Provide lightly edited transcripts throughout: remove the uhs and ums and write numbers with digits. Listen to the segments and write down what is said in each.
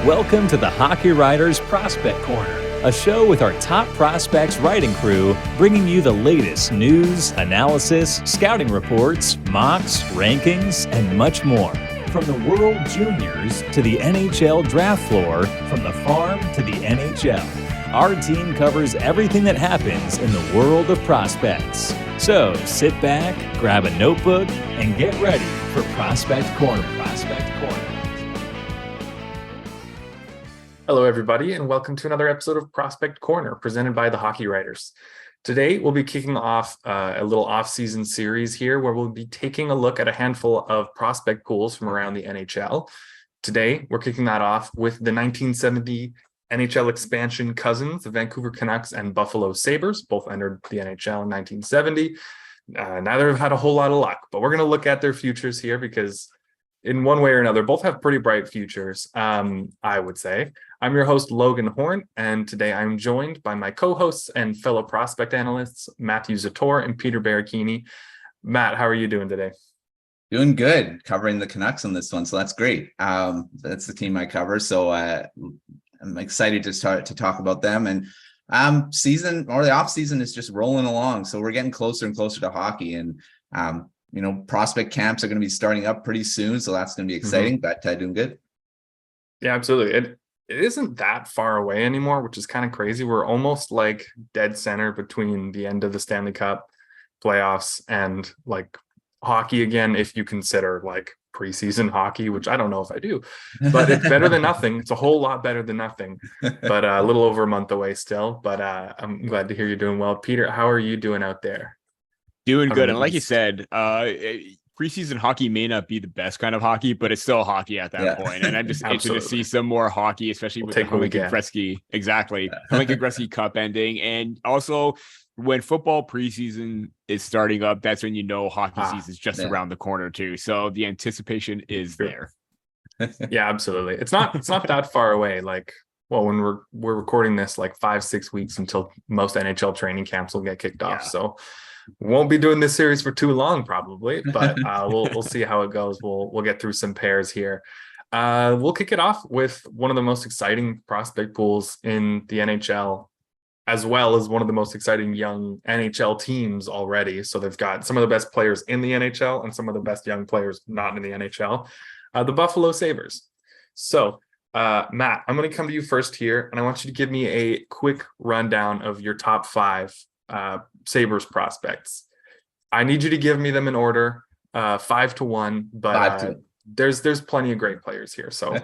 Welcome to the Hockey Writers Prospect Corner, a show with our top prospects writing crew, bringing you the latest news, analysis, scouting reports, mocks, rankings, and much more. From the World Juniors to the NHL draft floor, from the farm to the NHL, our team covers everything that happens in the world of prospects. So sit back, grab a notebook, and get ready for Prospect Corner. Hello, everybody, and welcome to another episode of Prospect Corner, presented by the Hockey Writers. Today, we'll be kicking off a little off-season series here, where we'll be taking a look at a handful of prospect pools from around the NHL. Today, we're kicking that off with the 1970 NHL expansion cousins, the Vancouver Canucks and Buffalo Sabres. Both entered the NHL in 1970. Neither have had a whole lot of luck, but we're going to look at their futures here because in one way or another, both have pretty bright futures, I would say. I'm your host, Logan Horn, and today I'm joined by my co-hosts and fellow prospect analysts, Matthew Zator and Peter Baracchini. Matt, how are you doing today? Doing good, covering the Canucks on this one, so that's great. That's the team I cover, so I'm excited to start to talk about them. And the off season is just rolling along, so we're getting closer and closer to hockey, and prospect camps are going to be starting up pretty soon, so that's going to be exciting. But doing good. Yeah, absolutely. It isn't that far away anymore, which is kind of crazy. We're almost like dead center between the end of the Stanley Cup playoffs and like hockey again, if you consider like preseason hockey, which I don't know if I do, but it's better than nothing. It's a whole lot better than nothing, but a little over a month away still. But I'm glad to hear you're doing well. Peter, how are you doing out there? Doing good. And like you said, preseason hockey may not be the best kind of hockey, but it's still hockey at that point. And I'm just interested to see some more hockey, especially with the Hlinka Gretzky. Exactly. Hlinka Gretzky Cup ending. And also when football preseason is starting up, that's when hockey season is just around the corner too. So the anticipation is there. Yeah, absolutely. It's not that far away. Like, well, when we're recording this, like 5-6 weeks until most NHL training camps will get kicked off. So won't be doing this series for too long, probably, but we'll see how it goes. We'll get through some pairs here. We'll kick it off with one of the most exciting prospect pools in the NHL, as well as one of the most exciting young NHL teams already. So they've got some of the best players in the NHL and some of the best young players not in the NHL, the Buffalo Sabres. So Matt, I'm going to come to you first here, and I want you to give me a quick rundown of your top 5 Sabres prospects. I need you to give me them in order, 5 to 1, but there's plenty of great players here. So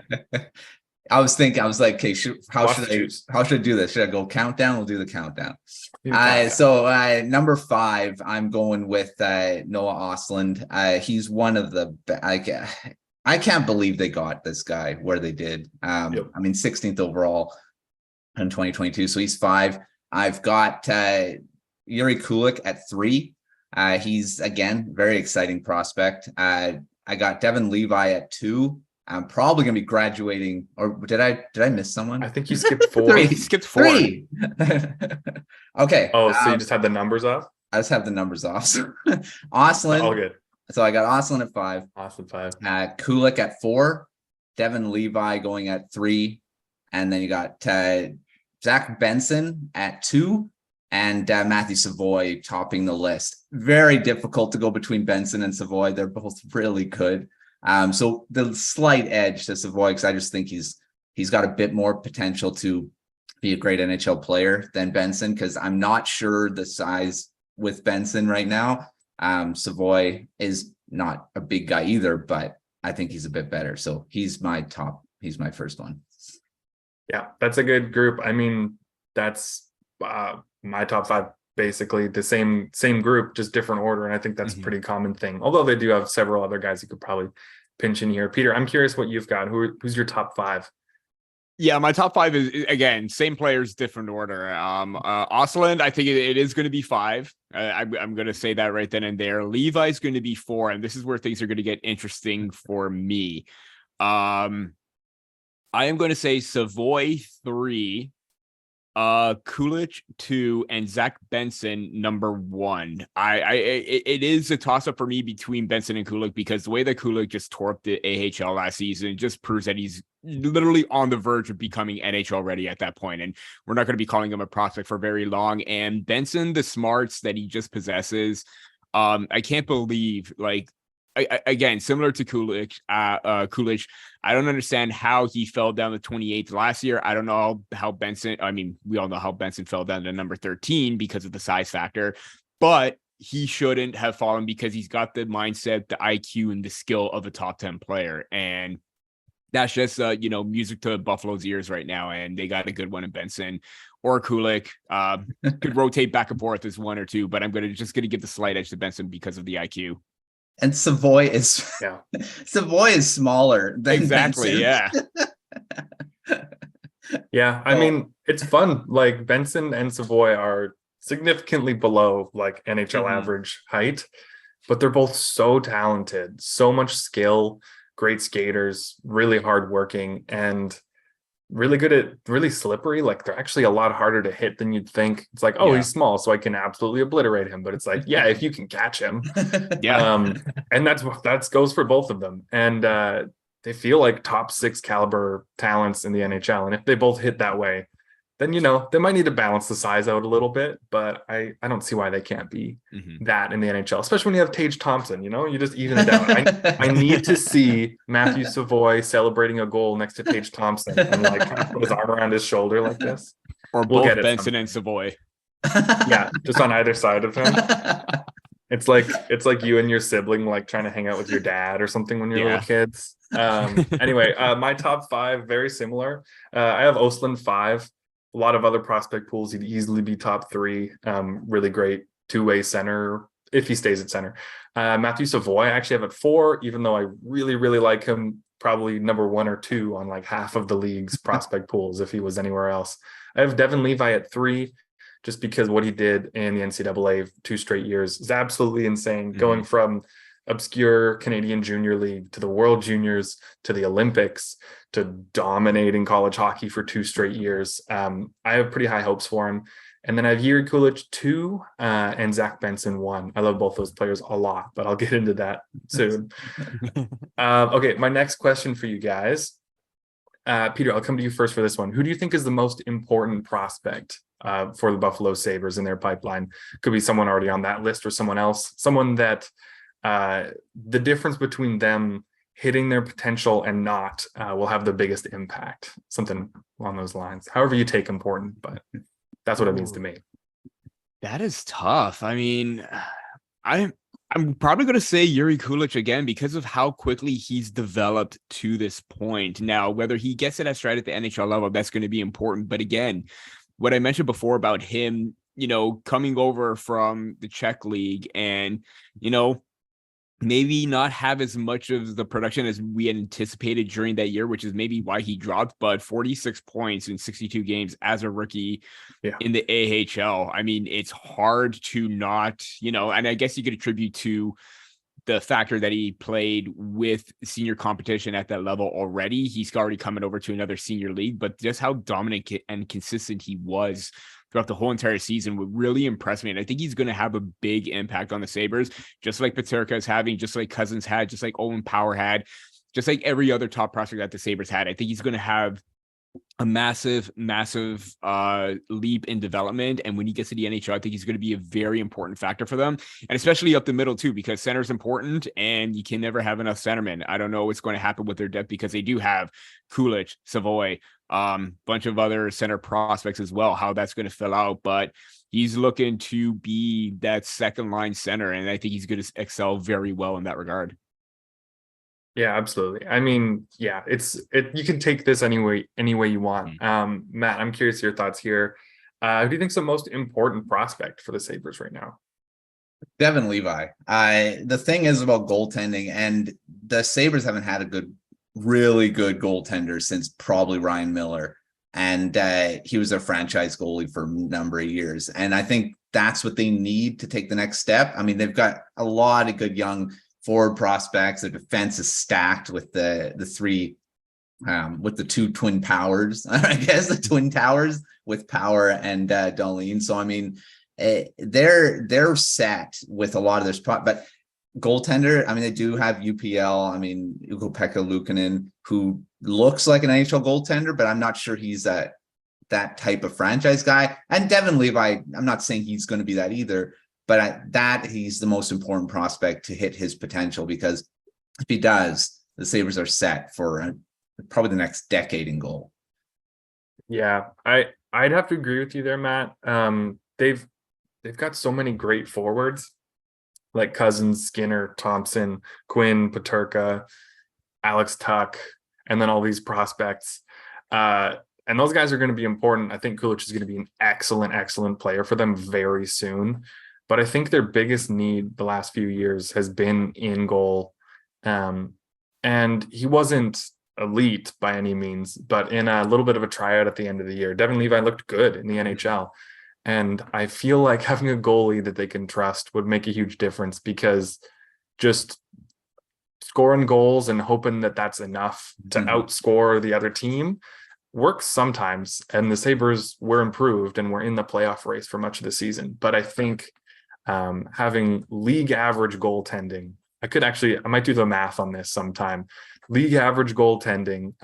I was like, okay, how should I do this? Should I go countdown? We'll do the countdown. So number 5, I'm going with Noah Ostlund. He's one of the I can't believe they got this guy where they did. 16th overall in 2022. So he's 5. I've got Yuri Kulik at 3. He's again very exciting prospect. I got Devin Levi at 2. I'm probably gonna be graduating, or did I miss someone? I think you skipped 4. He skipped 4. 3. Okay. Oh, so you just have the numbers off? I just have the numbers off. So Ostlund. All good. So I got Ostlund at 5. Ostlund 5. Kulik at 4. Devin Levi going at 3, and then you got Zach Benson at 2, and Matthew Savoy topping the list. Very difficult to go between Benson and Savoy. They're both really good. So the slight edge to Savoy, because I just think he's got a bit more potential to be a great NHL player than Benson, because I'm not sure the size with Benson right now. Savoy is not a big guy either, but I think he's a bit better. So he's my first one. Yeah, that's a good group. I mean, that's my top 5, basically the same group, just different order. And I think that's a pretty common thing. Although they do have several other guys you could probably pinch in here. Peter, I'm curious what you've got. Who's your top 5? Yeah, my top 5 is, again, same players, different order. Ostlund, I think it is going to be 5. I'm going to say that right then and there. Levi's going to be 4, and this is where things are going to get interesting for me. I am going to say Savoy 3, Kulich 2 and Zach Benson number 1. It is a toss up for me between Benson and Kulich, because the way that Kulich just tore up the AHL last season just proves that he's literally on the verge of becoming NHL ready at that point. And we're not going to be calling him a prospect for very long. And Benson, the smarts that he just possesses, I can't believe, like, again, similar to Kulich, I don't understand how he fell down to 28th last year. I don't know how Benson, I mean, we all know how Benson fell down to number 13 because of the size factor, but he shouldn't have fallen because he's got the mindset, the IQ, and the skill of a top 10 player. And that's just, music to Buffalo's ears right now. And they got a good one in Benson or Kulich. Could rotate back and forth as one or two, but I'm going to give the slight edge to Benson because of the IQ. And Savoy is Savoy is smaller than exactly. Benson. Yeah. I mean, it's fun. Like Benson and Savoy are significantly below like NHL average height, but they're both so talented, so much skill, great skaters, really hardworking, and really good at really slippery. Like they're actually a lot harder to hit than you'd think. It's like, oh, he's small, so I can absolutely obliterate him. But it's like, yeah, if you can catch him. And that goes for both of them. And they feel like top 6 caliber talents in the NHL. And if they both hit that way, then, they might need to balance the size out a little bit, but I don't see why they can't be that in the NHL, especially when you have Tage Thompson, you just even it out. I need to see Matthew Savoy celebrating a goal next to Tage Thompson and like put his arm around his shoulder like this. Or we'll both Benson and Savoy. Yeah, just on either side of him. It's like you and your sibling like trying to hang out with your dad or something when you're little kids. Anyway, my top 5, very similar. I have Östlund 5. A lot of other prospect pools, he'd easily be top 3. Really great two-way center if he stays at center. Matthew Savoy, I actually have at 4, even though I really, really like him, probably number 1 or 2 on like half of the league's prospect pools if he was anywhere else. I have Devin Levi at 3, just because what he did in the NCAA 2 straight years is absolutely insane. Going from obscure Canadian Junior League to the World Juniors to the Olympics to dominating college hockey for 2 straight years. I have pretty high hopes for him. And then I have Jiri Kulich 2 and Zach Benson 1. I love both those players a lot, but I'll get into that soon. Okay, my next question for you guys. Peter, I'll come to you first for this one. Who do you think is the most important prospect for the Buffalo Sabres in their pipeline? Could be someone already on that list or someone else. Someone that the difference between them hitting their potential and not will have the biggest impact. Something along those lines. However you take important, but that's what it means to me. That is tough. I mean, I'm probably going to say Jiri Kulich again because of how quickly he's developed to this point. Now, whether he gets it at stride at the NHL level, that's going to be important. But again, what I mentioned before about him, coming over from the Czech league and, maybe not have as much of the production as we had anticipated during that year, which is maybe why he dropped, but 46 points in 62 games as a rookie in the AHL. I mean, it's hard to not, and I guess you could attribute to the factor that he played with senior competition at that level already. He's already coming over to another senior league, but just how dominant and consistent he was throughout the whole entire season would really impress me. And I think he's going to have a big impact on the Sabres, just like Peterka is having, just like Cousins had, just like Owen Power had, just like every other top prospect that the Sabres had. I think he's going to have a massive leap in development. And when he gets to the NHL, I think he's going to be a very important factor for them. And especially up the middle too, because center is important and you can never have enough centermen. I don't know what's going to happen with their depth because they do have Kulich, Savoy, bunch of other center prospects as well, how that's going to fill out, but he's looking to be that second line center. And I think he's going to excel very well in that regard. Yeah, absolutely. I mean, yeah, you can take this any way you want. Matt, I'm curious your thoughts here. Who do you think is the most important prospect for the Sabres right now? Devin Levi. The thing is about goaltending, and the Sabres haven't had a really good goaltender since probably Ryan Miller. And he was their franchise goalie for a number of years. And I think that's what they need to take the next step. I mean, they've got a lot of good young forward prospects. Their defense is stacked with the 3 with the two twin powers, I guess the twin towers with Power and Dahlin. So I mean, they're set with a lot of their spot, but goaltender, I mean, they do have UPL. I mean, Ukko-Pekka Luukkonen, who looks like an NHL goaltender, but I'm not sure he's that type of franchise guy. And Devin Levi, I'm not saying he's going to be that either, but he's the most important prospect to hit his potential, because if he does, the Sabres are set for probably the next decade in goal. Yeah, I'd have to agree with you there, Matt. They've got so many great forwards like Cousins, Skinner, Thompson, Quinn, Peterka, Alex Tuck, and then all these prospects. And those guys are going to be important. I think Kulich is going to be an excellent player for them very soon. But I think their biggest need the last few years has been in goal. And he wasn't elite by any means, but in a little bit of a tryout at the end of the year, Devin Levi looked good in the NHL. And I feel like having a goalie that they can trust would make a huge difference, because just scoring goals and hoping that that's enough to outscore the other team works sometimes. And the Sabres were improved and were in the playoff race for much of the season. But I think having league average goaltending, I might do the math on this sometime. League average goaltending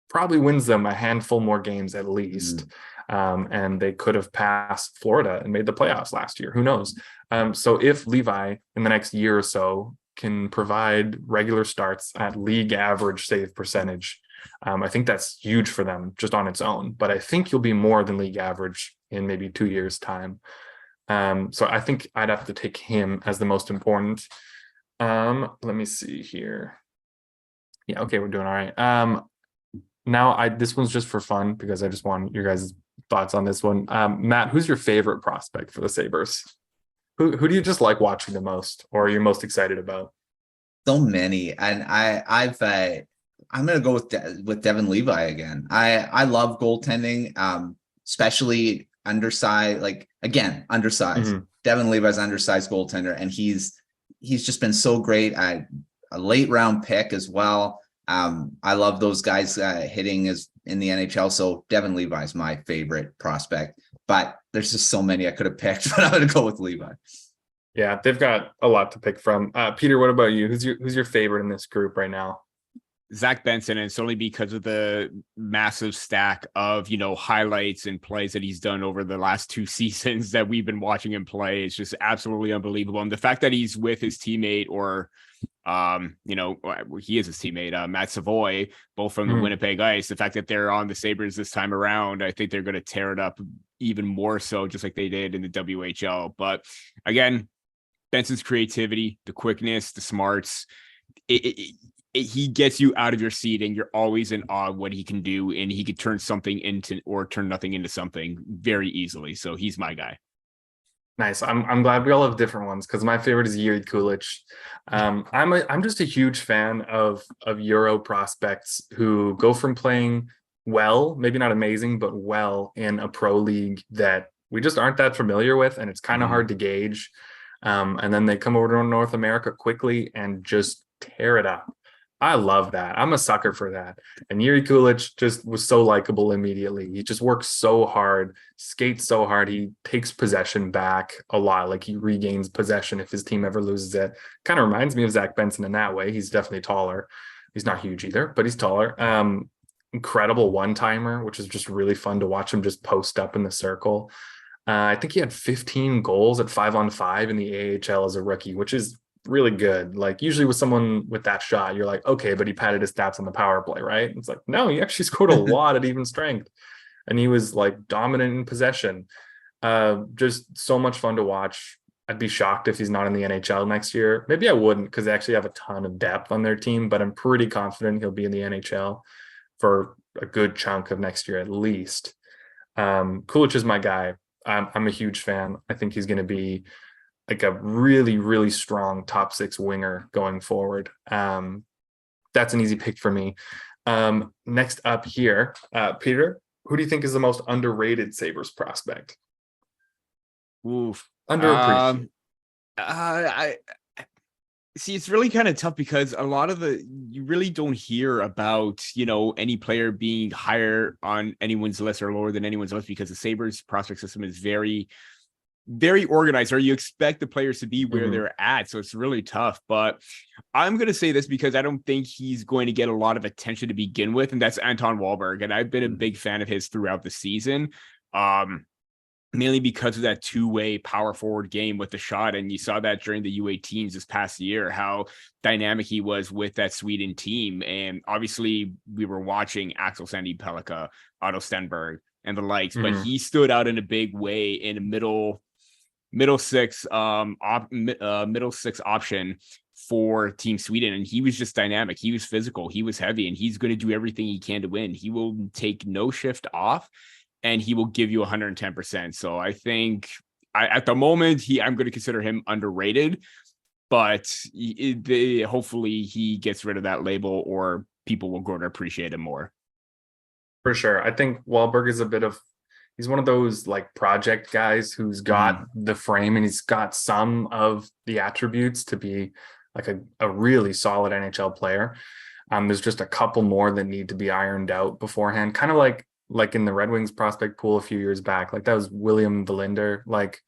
probably wins them a handful more games at least. And they could have passed Florida and made the playoffs last year. Who knows? So if Levi in the next year or so can provide regular starts at league average save percentage, I think that's huge for them just on its own. But I think you'll be more than league average in maybe 2 years' time. So I think I'd have to take him as the most important. Let me see here. Yeah, okay, we're doing all right. Now this one's just for fun, because I just want your guys' thoughts on this one. Matt, who's your favorite prospect for the Sabres? Who do you just like watching the most, or you're most excited about? So many, and I'm gonna go with Devin Levi again. I love goaltending, especially undersized. Undersized. Mm-hmm. Devin Levi's undersized goaltender, and he's just been so great. A late round pick as well. I love those guys hitting as in the NHL. So Devin Levi is my favorite prospect, but there's just so many I could have picked, but I'm going to go with Levi. Yeah, they've got a lot to pick from. Peter, what about you? Who's your favorite in this group right now? Zach Benson, and it's only because of the massive stack of, highlights and plays that he's done over the last 2 seasons that we've been watching him play. It's just absolutely unbelievable. And the fact that he's with his teammate, or he is his teammate, Matt Savoy, both from the Winnipeg Ice. The fact that they're on the Sabres this time around, I think they're going to tear it up even more so, just like they did in the WHL. But again, Benson's creativity, the quickness, the smarts, he gets you out of your seat, and you're always in awe of what he can do, and he could turn something into, or turn nothing into something very easily. So he's my guy. Nice. I'm glad we all have different ones, because my favorite is Jiri Kulich. I'm just a huge fan of Euro prospects who go from playing well, maybe not amazing, but well in a pro league that we just aren't that familiar with, and it's kind of hard to gauge. And then they come over to North America quickly and just tear it up. I love that. I'm a sucker for that. And Jiri Kulich just was so likable immediately. He just works so hard, skates so hard. He takes possession back a lot. Like, he regains possession if his team ever loses it. Kind of reminds me of Zach Benson in that way. He's definitely taller. He's not huge either, but he's taller. Incredible one-timer, which is just really fun to watch him just post up in the circle. I think he had 15 goals at 5-on-5 in the AHL as a rookie, which is really good. Like, usually with someone with that shot, you're like, okay, but he padded his stats on the power play, right? It's like, no, he actually scored a lot at even strength, and he was like dominant in possession. Just so much fun to watch. I'd be shocked if he's not in the NHL next year. Maybe I wouldn't, because they actually have a ton of depth on their team, but I'm pretty confident he'll be in the NHL for a good chunk of next year at least. Kulich is my guy. I'm a huge fan. I think he's going to be like a really, really strong top 6 winger going forward. That's an easy pick for me. Next up here, Peter, who do you think is the most underrated Sabres prospect? Oof. Underappreciated. See, it's really kind of tough because you really don't hear about, any player being higher on anyone's list or lower than anyone's list, because the Sabres prospect system is very, very organized, or you expect the players to be where they're at. So it's really tough. But I'm going to say this because I don't think he's going to get a lot of attention to begin with. And that's Anton Wahlberg. And I've been a big fan of his throughout the season. Mainly because of that two-way power forward game with the shot. And you saw that during the U18s this past year, how dynamic he was with that Sweden team. And obviously we were watching Axel Sandin-Pellikka, Otto Stenberg, and the likes, but he stood out in a big way in a middle six option for Team Sweden. And he was just dynamic. He was physical. He was heavy, and he's going to do everything he can to win. He will take no shift off, and he will give you 110%. So I think at the moment, I'm going to consider him underrated, but hopefully he gets rid of that label, or people will grow to appreciate him more. For sure. I think Wahlberg is he's one of those like project guys who's got the frame, and he's got some of the attributes to be like a really solid NHL player. There's just a couple more that need to be ironed out beforehand. Kind of like in the Red Wings prospect pool a few years back, like that was William Verlinder. Like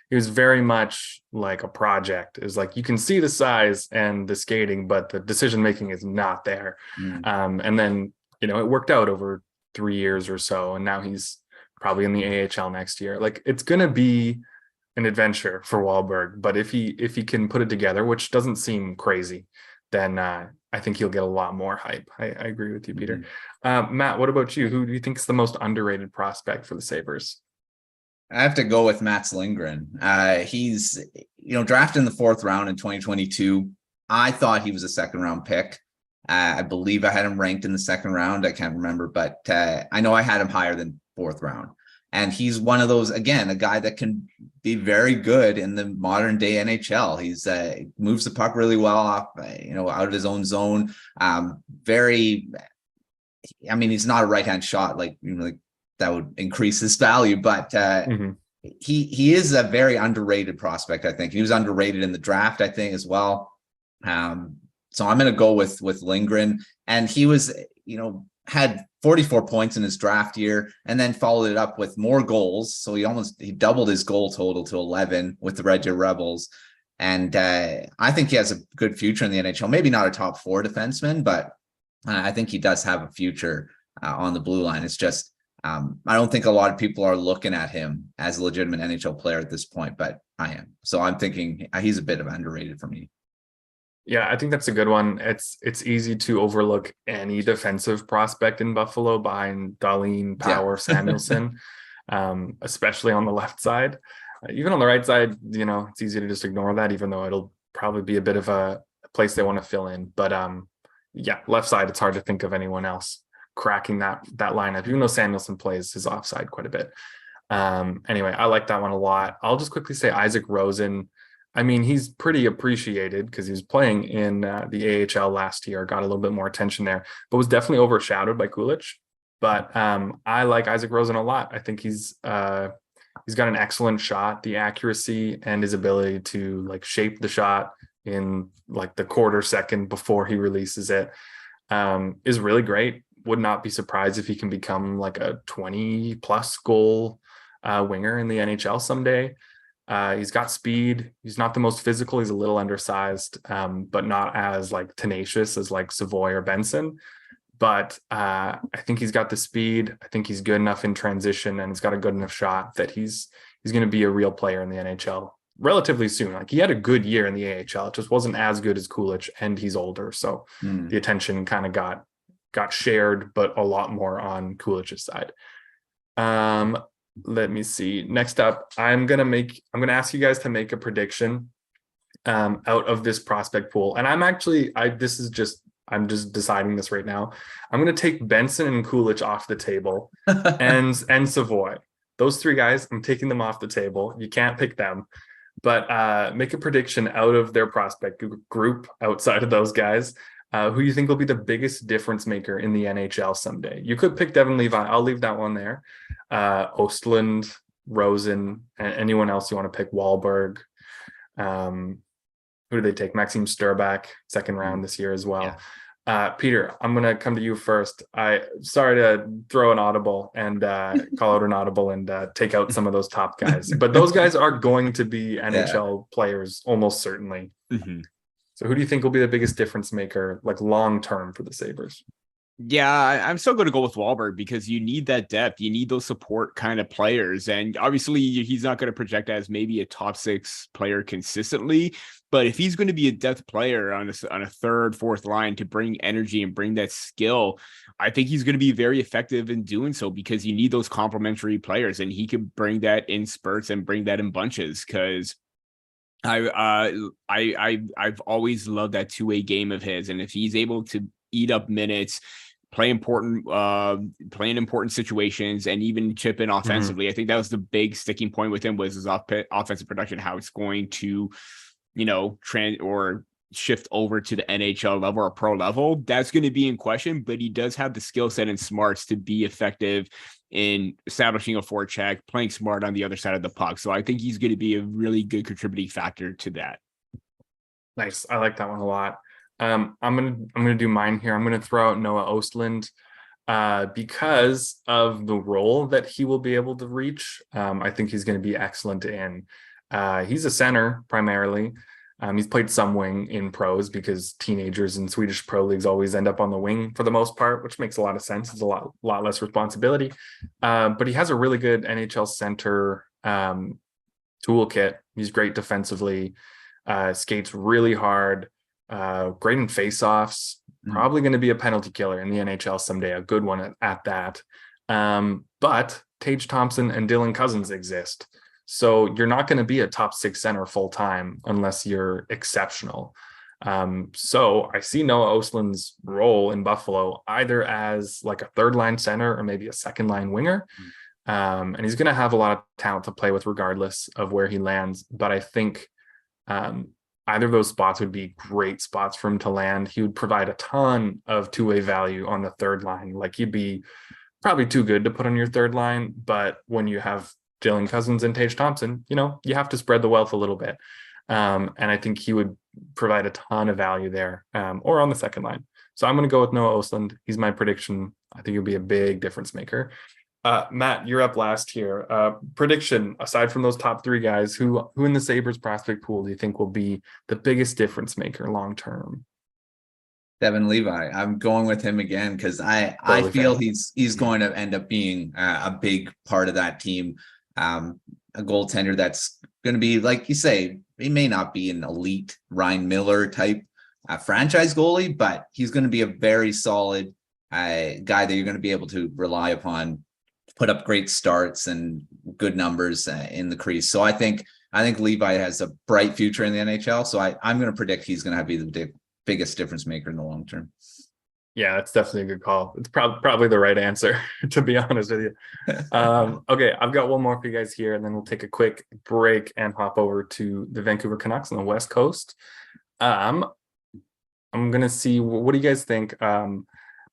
he was very much like a project. It was like, you can see the size and the skating, but the decision-making is not there. And then, it worked out over 3 years or so. And now he's probably in the AHL next year. Like it's going to be an adventure for Wahlberg, but if he can put it together, which doesn't seem crazy, then I think he'll get a lot more hype. I agree with you, Peter. Matt, what about you? Who do you think is the most underrated prospect for the Sabres? I have to go with Mats Lindgren. He's, drafted in the 4th round in 2022. I thought he was a 2nd round pick. I believe I had him ranked in the 2nd round. I can't remember, but I know I had him higher than 4th round. And he's one of those, again, a guy that can be very good in the modern day NHL. He's moves the puck really well off, out of his own zone. He's not a right-hand shot like that would increase his value, but he is a very underrated prospect. I think he was underrated in the draft, I think, as well. So I'm going to go with Lindgren, and he was, had 44 points in his draft year, and then followed it up with more goals. So he doubled his goal total to 11 with the Red Deer Rebels. And I think he has a good future in the NHL. Maybe not a top 4 defenseman, but I think he does have a future on the blue line. It's just, I don't think a lot of people are looking at him as a legitimate NHL player at this point, but I am. So I'm thinking he's a bit of underrated for me. Yeah, I think that's a good one. It's easy to overlook any defensive prospect in Buffalo behind Dahlin, Power, Samuelson, especially on the left side. Even on the right side, it's easy to just ignore that, even though it'll probably be a bit of a place they want to fill in. But left side, it's hard to think of anyone else cracking that lineup, even though Samuelson plays his offside quite a bit. Anyway, I like that one a lot. I'll just quickly say Isaac Rosen. I mean, he's pretty appreciated because he was playing in the AHL last year, got a little bit more attention there, but was definitely overshadowed by Kulich. But I like Isaac Rosen a lot. I think he's got an excellent shot. The accuracy and his ability to like shape the shot in like the quarter second before he releases it is really great. Would not be surprised if he can become like a 20 plus goal winger in the NHL someday. He's got speed. He's not the most physical. He's a little undersized, but not as like tenacious as like Savoy or Benson. But I think he's got the speed. I think he's good enough in transition, and he's got a good enough shot that he's going to be a real player in the NHL relatively soon. Like he had a good year in the AHL. It just wasn't as good as Kulich, and he's older. So the attention kind of got shared, but a lot more on Kulich's side. Let me see. Next up, I'm gonna ask you guys to make a prediction out of this prospect pool. And I'm just deciding this right now. I'm gonna take Benson and Kulich off the table and Savoy. Those 3 guys, I'm taking them off the table. You can't pick them. But make a prediction out of their prospect group outside of those guys. Who you think will be the biggest difference maker in the NHL someday? You could pick Devin Levi. I'll leave that one there. Östlund, Rosen, and anyone else you want to pick, Wahlberg. who do they take? Maxime Sturback, second round this year as well. Peter, I'm going to come to you first. Sorry to throw an audible and call out an audible and take out some of those top guys, but those guys are going to be NHL players almost certainly. So who do you think will be the biggest difference maker, like long-term for the Sabres? Yeah, I'm still going to go with Wahlberg because you need that depth. You need those support kind of players. And obviously he's not going to project as maybe a top 6 player consistently, but if he's going to be a depth player on a third, fourth line to bring energy and bring that skill, I think he's going to be very effective in doing so because you need those complementary players, and he can bring that in spurts and bring that in bunches. Because I've always loved that two-way game of his, and if he's able to eat up minutes, play important situations, and even chip in offensively. I think that was the big sticking point with him, was his offensive production, how it's going to, shift over to the NHL level or pro level. That's going to be in question, but he does have the skill set and smarts to be effective in establishing a forecheck, playing smart on the other side of the puck. So I think he's going to be a really good contributing factor to that. Nice. I like that one a lot. I'm gonna do mine here. I'm gonna throw out Noah Ostlund because of the role that he will be able to reach. I think he's going to be excellent in. He's a center primarily. He's played some wing in pros because teenagers in Swedish pro leagues always end up on the wing for the most part, which makes a lot of sense. It's a lot less responsibility. But he has a really good NHL center toolkit. He's great defensively, skates really hard, great in faceoffs, probably going to be a penalty killer in the NHL someday, a good one at that. But Tage Thompson and Dylan Cousins exist. So you're not going to be a top 6 center full time unless you're exceptional. So I see Noah Ostlund's role in Buffalo either as like a third line center or maybe a second line winger. And he's going to have a lot of talent to play with regardless of where he lands. But I think either of those spots would be great spots for him to land. He would provide a ton of two-way value on the third line. Like, he'd be probably too good to put on your third line, but when you have Dylan Cousins and Tage Thompson, you have to spread the wealth a little bit. And I think he would provide a ton of value there, or on the second line. So I'm going to go with Noah Ostlund. He's my prediction. I think he'll be a big difference maker. Matt, you're up last here. Prediction, aside from those top 3 guys, who in the Sabres prospect pool do you think will be the biggest difference maker long term? Devin Levi. I'm going with him again because I feel he's going to end up being a big part of that team. A goaltender that's going to be, like you say, he may not be an elite Ryan Miller type franchise goalie, but he's going to be a very solid guy that you're going to be able to rely upon, put up great starts and good numbers in the crease. So I think Levi has a bright future in the NHL. So I'm going to predict he's going to be the biggest difference maker in the long term. Yeah, that's definitely a good call. It's probably the right answer, to be honest with you. Okay, I've got one more for you guys here, and then we'll take a quick break and hop over to the Vancouver Canucks on the West Coast. I'm going to see, what do you guys think?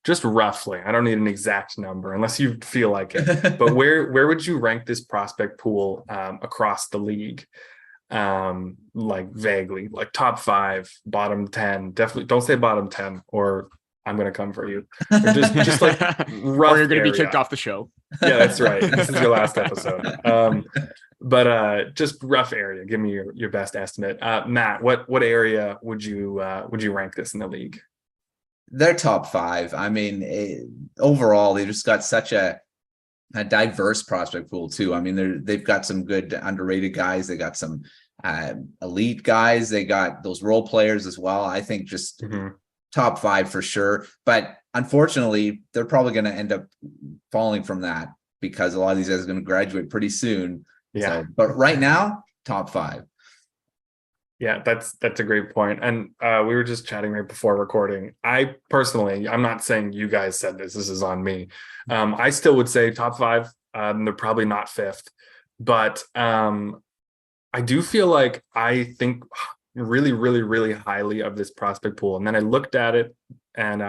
Just roughly, I don't need an exact number unless you feel like it, but where would you rank this prospect pool across the league? Like vaguely, like top 5, bottom 10, definitely don't say bottom 10 or I'm going to come for you. Or just like rough or you're going to be kicked off the show. Yeah, that's right. This is your last episode. But just rough area. Give me your best estimate. Matt, what area would you rank this in the league? They're top 5. I mean, overall, they just got such a diverse prospect pool too. I mean, they've got some good underrated guys. They got some elite guys. They got those role players as well. I think just top 5 for sure. But unfortunately, they're probably going to end up falling from that because a lot of these guys are going to graduate pretty soon. Yeah. So, but right now, top 5. Yeah, that's a great point. And we were just chatting right before recording. I'm not saying you guys said this is on me. I still would say top 5. They're probably not 5th, but I do feel like I think really, really, really highly of this prospect pool. And then I looked at it and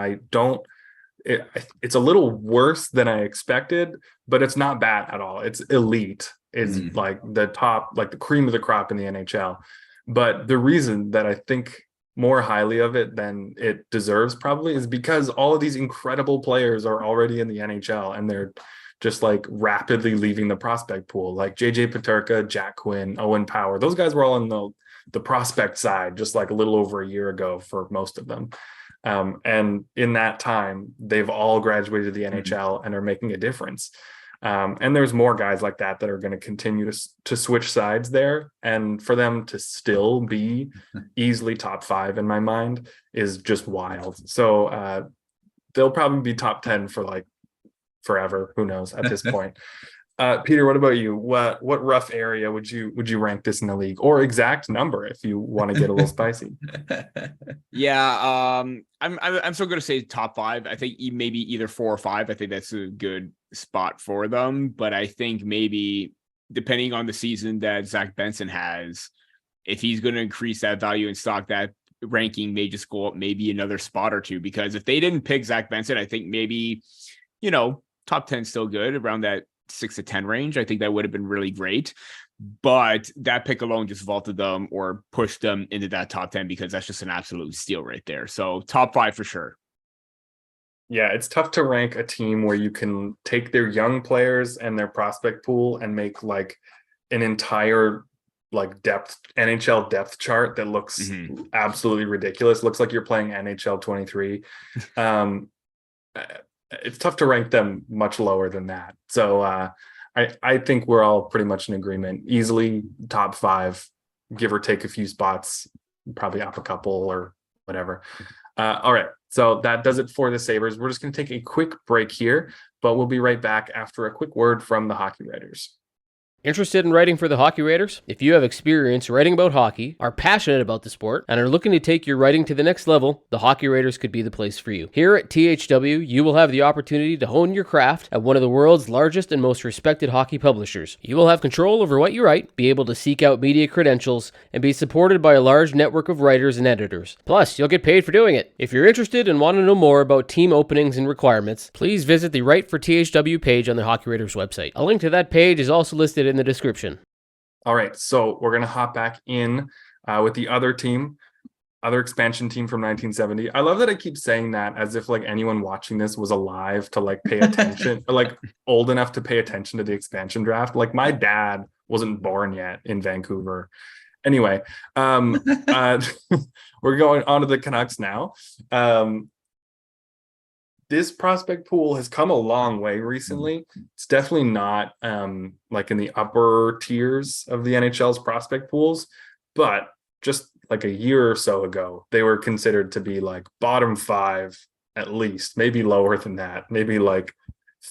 it's a little worse than I expected, but it's not bad at all. It's elite. It's like the top, like the cream of the crop in the NHL. But the reason that I think more highly of it than it deserves probably is because all of these incredible players are already in the NHL and they're just like rapidly leaving the prospect pool, like JJ Peterka, Jack Quinn, Owen Power. Those guys were all on the prospect side just like a little over a year ago for most of them. And in that time, they've all graduated to the NHL and are making a difference. And there's more guys like that are going to continue to switch sides there. And for them to still be easily top 5 in my mind is just wild. So they'll probably be top 10 for like forever. Who knows at this point. Peter, what about you? What rough area would you rank this in the league, or exact number if you want to get a little spicy? Yeah, I'm still going to say top 5. I think maybe either 4 or 5. I think that's a good spot for them. But I think maybe depending on the season that Zach Benson has, if he's going to increase that value in stock, that ranking may just go up maybe another spot or two. Because if they didn't pick Zach Benson, I think maybe, top 10 still good around that 6 to 10 range. I think that would have been really great, but that pick alone just vaulted them or pushed them into that top 10 because that's just an absolute steal right there. So top 5 for sure. Yeah, it's tough to rank a team where you can take their young players and their prospect pool and make like an entire like NHL depth chart that looks absolutely ridiculous. Looks like you're playing NHL 23. It's tough to rank them much lower than that. So I think we're all pretty much in agreement. Easily top 5, give or take a few spots, probably up a couple or whatever. All right. So that does it for the Sabres. We're just going to take a quick break here, but we'll be right back after a quick word from the Hockey Writers. Interested in writing for the Hockey Writers? If you have experience writing about hockey, are passionate about the sport, and are looking to take your writing to the next level, the Hockey Writers could be the place for you. Here at THW, you will have the opportunity to hone your craft at one of the world's largest and most respected hockey publishers. You will have control over what you write, be able to seek out media credentials, and be supported by a large network of writers and editors. Plus, you'll get paid for doing it. If you're interested and want to know more about team openings and requirements, please visit the Write for THW page on the Hockey Writers website. A link to that page is also listed in the description. All right, so we're going to hop back in with the other expansion team from 1970. I love that I keep saying that as if like anyone watching this was alive to like pay attention or like old enough to pay attention to the expansion draft. Like my dad wasn't born yet in Vancouver. Anyway, we're going on to the Canucks now. This prospect pool has come a long way recently. It's definitely not like in the upper tiers of the NHL's prospect pools, but just like a year or so ago, they were considered to be like bottom 5 at least, maybe lower than that, maybe like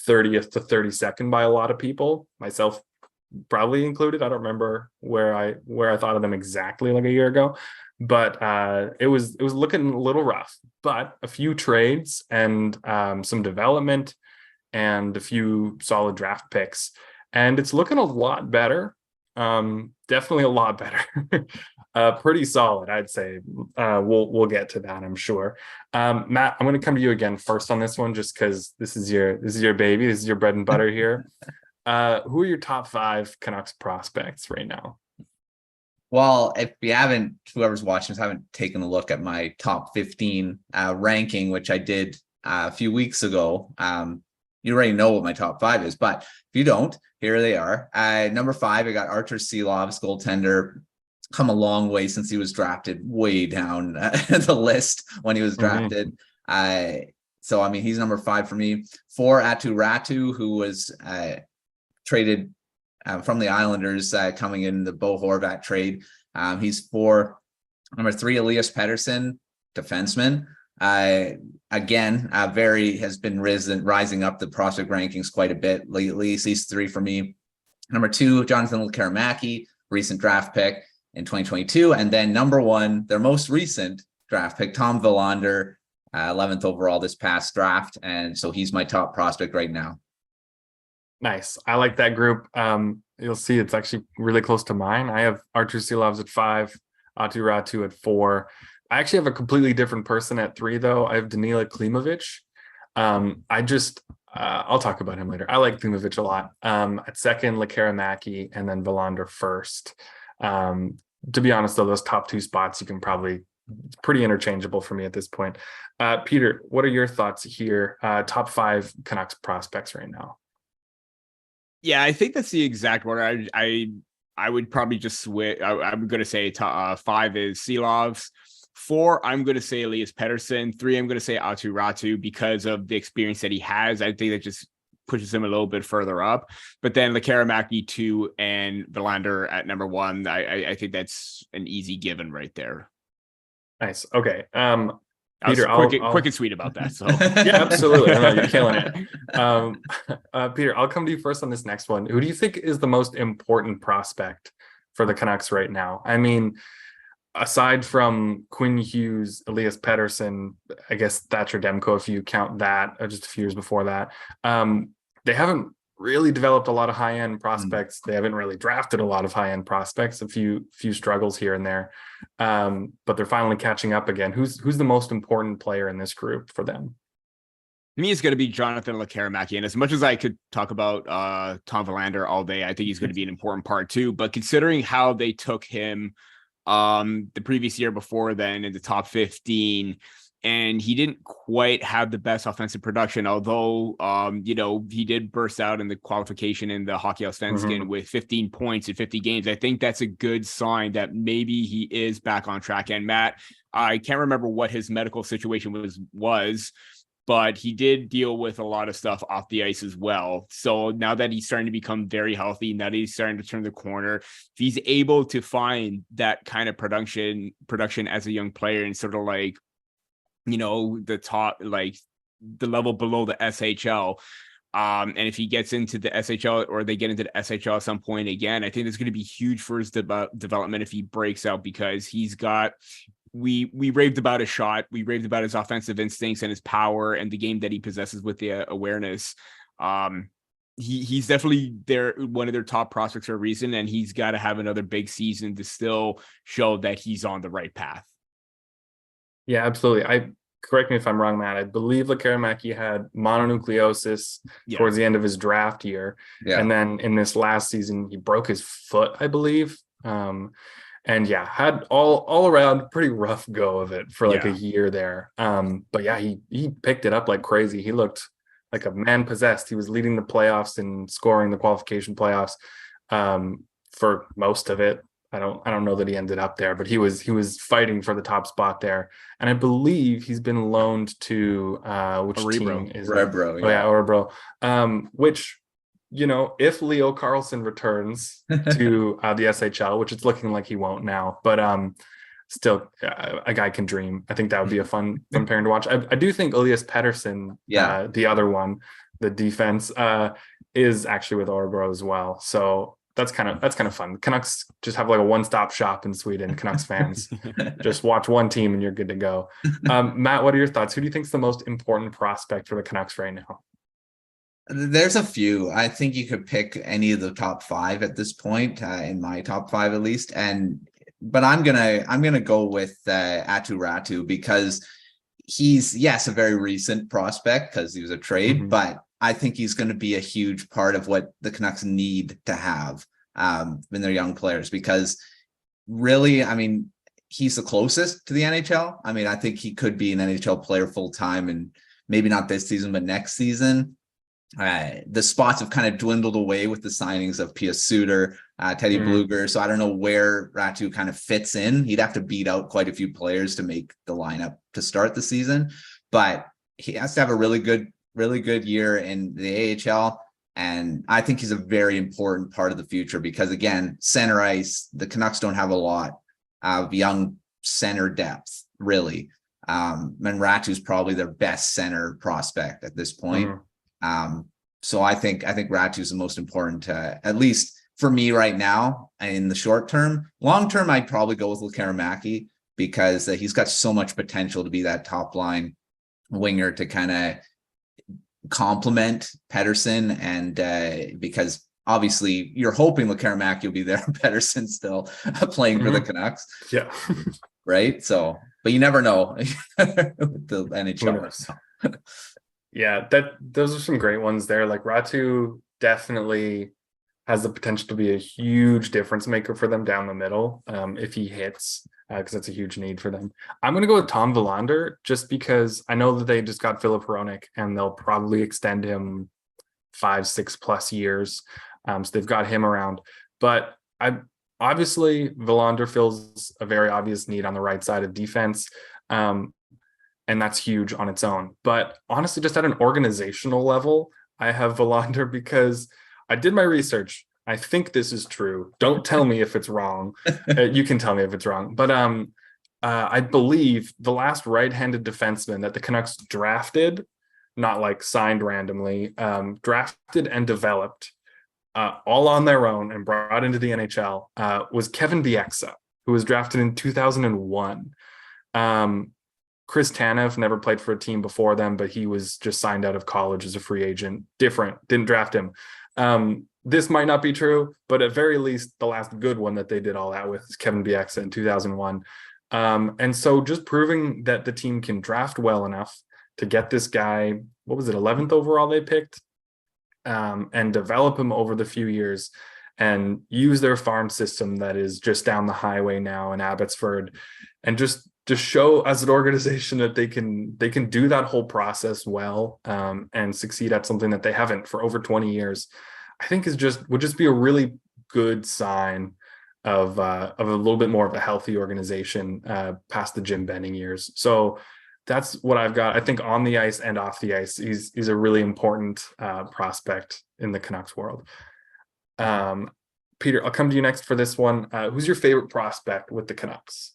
30th to 32nd by a lot of people, myself probably included. I don't remember where I thought of them exactly like a year ago. But it was looking a little rough, but a few trades and some development and a few solid draft picks, and it's looking a lot better. Definitely a lot better. Pretty solid, I'd say. We'll get to that, I'm sure. Matt, I'm going to come to you again first on this one, just because this is your baby, this is your bread and butter here. Who are your top 5 Canucks prospects right now? Well, if you haven't, whoever's watching this, haven't taken a look at my top 15 ranking, which I did a few weeks ago, you already know what my top 5 is. But if you don't, here they are. Number 5, I got Arturs Silovs, goaltender. Come a long way since he was drafted way down the list when he was drafted. So, I mean, he's number 5 for me. 4, Aatu Räty, who was traded from the Islanders, coming in the Bo Horvat trade. He's 4. Number 3, Elias Pettersson, defenseman. Again, has been rising up the prospect rankings quite a bit lately. So he's 3 for me. Number 2, Jonathan Lekkerimäki, recent draft pick in 2022. And then number 1, their most recent draft pick, Tom Willander, 11th overall this past draft. And so he's my top prospect right now. Nice. I like that group. You'll see it's actually really close to mine. I have Arturs Silovs at 5, Aatu Räty at 4. I actually have a completely different person at 3, though. I have Danila Klimovich. I'll talk about him later. I like Klimovich a lot. At 2nd, Lekkerimäki, and then Willander first. To be honest, though, those top two spots, you can probably, it's pretty interchangeable for me at this point. Peter, what are your thoughts here? Top 5 Canucks prospects right now. Yeah, I think that's the exact order. I would probably just switch. I'm going to say 5 is Silovs. 4, I'm going to say Elias Pettersson. 3, I'm going to say Arturs because of the experience that he has. I think that just pushes him a little bit further up. But then Lekaramaki 2 and Verlander at number 1. I think that's an easy given right there. Nice. Okay. Peter, quick and sweet about that. So yeah, absolutely. I know you're killing it. Peter, I'll come to you first on this next one. Who do you think is the most important prospect for the Canucks right now? I mean, aside from Quinn Hughes, Elias Pettersson, I guess Thatcher Demko, if you count that, just a few years before that, they haven't really developed a lot of high-end prospects. They haven't really drafted a lot of high-end prospects, a few struggles here and there. But they're finally catching up again. Who's the most important player in this group for them? Me, it's going to be Jonathan Lekaramaki. And as much as I could talk about Tom Verlander all day, I think he's going to be an important part too. But considering how they took him the previous year before then in the top 15, and he didn't quite have the best offensive production, although, he did burst out in the qualification in the Hockey Allsvenskan with 15 points in 50 games. I think that's a good sign that maybe he is back on track. And Matt, I can't remember what his medical situation was, but he did deal with a lot of stuff off the ice as well. So now that he's starting to become very healthy, now that he's starting to turn the corner, if he's able to find that kind of production as a young player and sort of like, the top, like the level below the SHL. And if he gets into the SHL or they get into the SHL at some point again, I think it's going to be huge for his development if he breaks out, because he's got, we raved about his shot. We raved about his offensive instincts and his power and the game that he possesses with the awareness. He's definitely one of their top prospects for a reason, and he's got to have another big season to still show that he's on the right path. Yeah, absolutely. Correct me if I'm wrong, Matt. I believe Lekaramaki had mononucleosis towards the end of his draft year. Yeah. And then in this last season, he broke his foot, I believe. And had all around pretty rough go of it for like a year there. But yeah, he picked it up like crazy. He looked like a man possessed. He was leading the playoffs and scoring the qualification playoffs for most of it. I don't know that he ended up there, but he was fighting for the top spot there. And I believe he's been loaned to which team is Örebro. Örebro. Which, if Leo Carlsson returns to the SHL, which it's looking like he won't now, but still a guy can dream. I think that would be a fun pairing to watch. I do think Elias Pettersson, the other one, the defense, is actually with Örebro as well. So that's kind of fun. Canucks just have like a one-stop shop in Sweden. Canucks fans just watch one team and you're good to go. Matt, what are your thoughts? Who do you think is the most important prospect for the Canucks right now? There's a few. I think you could pick any of the top 5 at this point, in my top 5 at least. But I'm gonna go with Arturs because he's a very recent prospect because he was a trade, but I think he's going to be a huge part of what the Canucks need to have in their young players, because really, I mean, he's the closest to the NHL. I mean, I think he could be an NHL player full time, and maybe not this season, but next season. The spots have kind of dwindled away with the signings of Pia Suter, Teddy Bluger. So I don't know where Ratu kind of fits in. He'd have to beat out quite a few players to make the lineup to start the season, but he has to have a really good year in the AHL. And I think he's a very important part of the future because, again, center ice, the Canucks don't have a lot of young center depth, really. And Ratu's probably their best center prospect at this point. So I think Ratu's the most important, at least for me right now in the short term. Long term, I'd probably go with Lekaramaki because he's got so much potential to be that top line winger to kind of complement Pettersson, and because obviously you're hoping Lekaramaki will be there, Pettersson still playing for the Canucks. Yeah. Right. So, but you never know with the NHL. Yeah, those are some great ones there. Like Ratu definitely has the potential to be a huge difference maker for them down the middle if he hits, because that's a huge need for them. I'm going to go with Tom Willander just because I know that they just got Filip Hronek and they'll probably extend him 5-6+ years. So they've got him around. But obviously Willander fills a very obvious need on the right side of defense. And that's huge on its own. But honestly, just at an organizational level, I have Willander because I did my research. I think this is true. Don't tell me if it's wrong. You can tell me if it's wrong. But I believe the last right-handed defenseman that the Canucks drafted, not like signed randomly, drafted and developed all on their own and brought into the NHL was Kevin Bieksa, who was drafted in 2001. Chris Tanev never played for a team before them, but he was just signed out of college as a free agent. Didn't draft him. This might not be true, but at very least, the last good one that they did all that with is Kevin Bieksa in 2001. And so just proving that the team can draft well enough to get this guy, what was it, 11th overall they picked, and develop him over the few years and use their farm system that is just down the highway now in Abbotsford, and just show as an organization that they can do that whole process well, and succeed at something that they haven't for over 20 years, I think would just be a really good sign of a little bit more of a healthy organization past the Jim Benning years. So that's what I've got. I think on the ice and off the ice, he's a really important prospect in the Canucks world. Peter, I'll come to you next for this one. Who's your favorite prospect with the Canucks?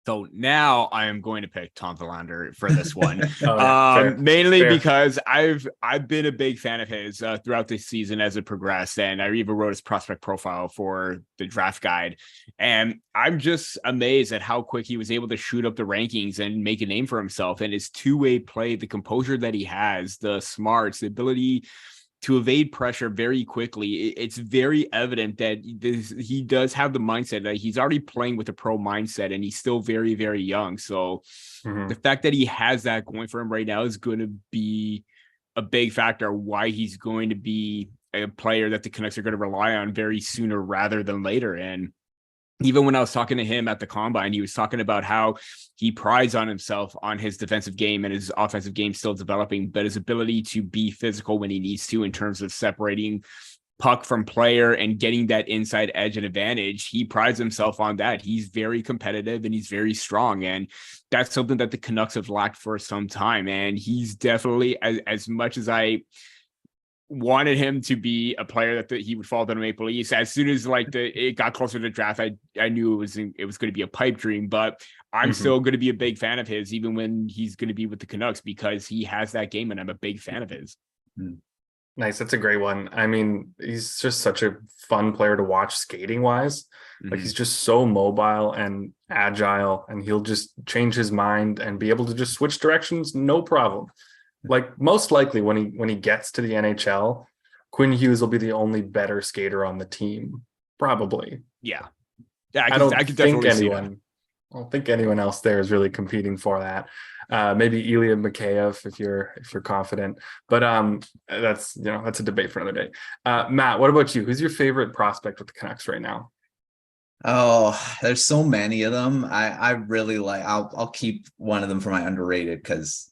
So now I am going to pick Tom Willander for this one, Fair. Because I've been a big fan of his throughout the season as it progressed, and I even wrote his prospect profile for the draft guide. And I'm just amazed at how quick he was able to shoot up the rankings and make a name for himself. And his two-way play, the composure that he has, the smarts, the ability to evade pressure very quickly. It's very evident that he does have the mindset that he's already playing with a pro mindset, and he's still very, very young. So the fact that he has that going for him right now is going to be a big factor why he's going to be a player that the Canucks are going to rely on very sooner rather than later. And even when I was talking to him at the Combine, he was talking about how he prides on himself on his defensive game and his offensive game still developing, but his ability to be physical when he needs to in terms of separating puck from player and getting that inside edge and advantage. He prides himself on that. He's very competitive and he's very strong. And that's something that the Canucks have lacked for some time. And he's definitely, as much as I wanted him to be a player that he would fall down to Maple Leafs, as soon as it got closer to the draft, I knew it was going to be a pipe dream, but I'm still going to be a big fan of his, even when he's going to be with the Canucks, because he has that game and I'm a big fan of his. Nice. That's a great one. I mean, he's just such a fun player to watch skating wise. Like he's just so mobile and agile, and he'll just change his mind and be able to just switch directions. No problem. Like most likely when he gets to the NHL, Quinn Hughes will be the only better skater on the team. Probably. Yeah. I don't think anyone else there is really competing for that. Maybe Ilya Mikheyev if you're confident. But that's a debate for another day. Matt, what about you? Who's your favorite prospect with the Canucks right now? Oh, there's so many of them. I really like. I'll keep one of them for my underrated because.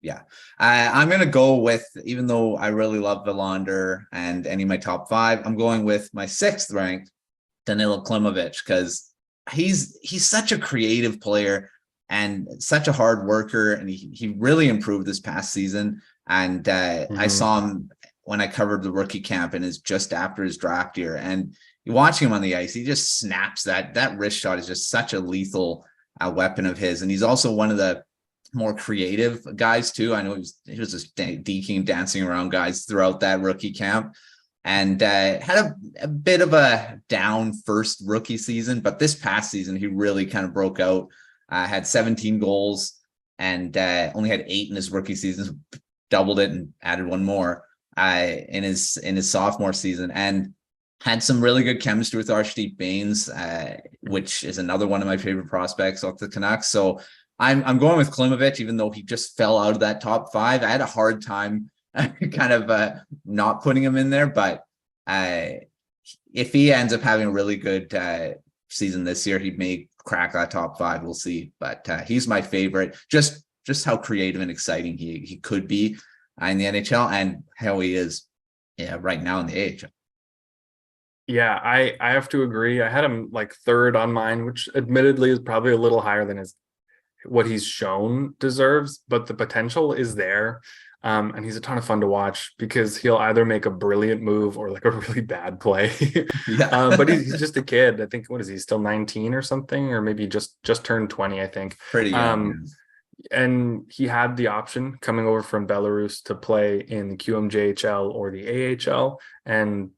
Yeah, I'm going to go with, even though I really love Willander and any of my top 5, I'm going with my 6th ranked Danilo Klimovich, because he's such a creative player and such a hard worker. And he really improved this past season. And I saw him when I covered the rookie camp, and is just after his draft year. And watching him on the ice, he just snaps that wrist shot is just such a lethal weapon of his. And he's also one of the more creative guys too. I know he was just deking and dancing around guys throughout that rookie camp, and had a bit of a down first rookie season, but this past season he really kind of broke out. Had 17 goals and only had 8 in his rookie season, doubled it and added one more in his sophomore season, and had some really good chemistry with Arturs Baines, which is another one of my favorite prospects off the Canucks. So I'm going with Klimovich, even though he just fell out of that top 5. I had a hard time kind of not putting him in there, but If he ends up having a really good season this year, he may crack that top 5. We'll see. But he's my favorite. Just how creative and exciting he could be in the NHL, and how he is right now in the AHL. Yeah, I have to agree. I had him like 3rd on mine, which admittedly is probably a little higher than what he's shown deserves, but the potential is there. And he's a ton of fun to watch because he'll either make a brilliant move or like a really bad play. But he's just a kid. I think, what is he, still 19 or something, or maybe just turned 20, I think. Pretty young. And he had the option coming over from Belarus to play in the QMJHL or the AHL, and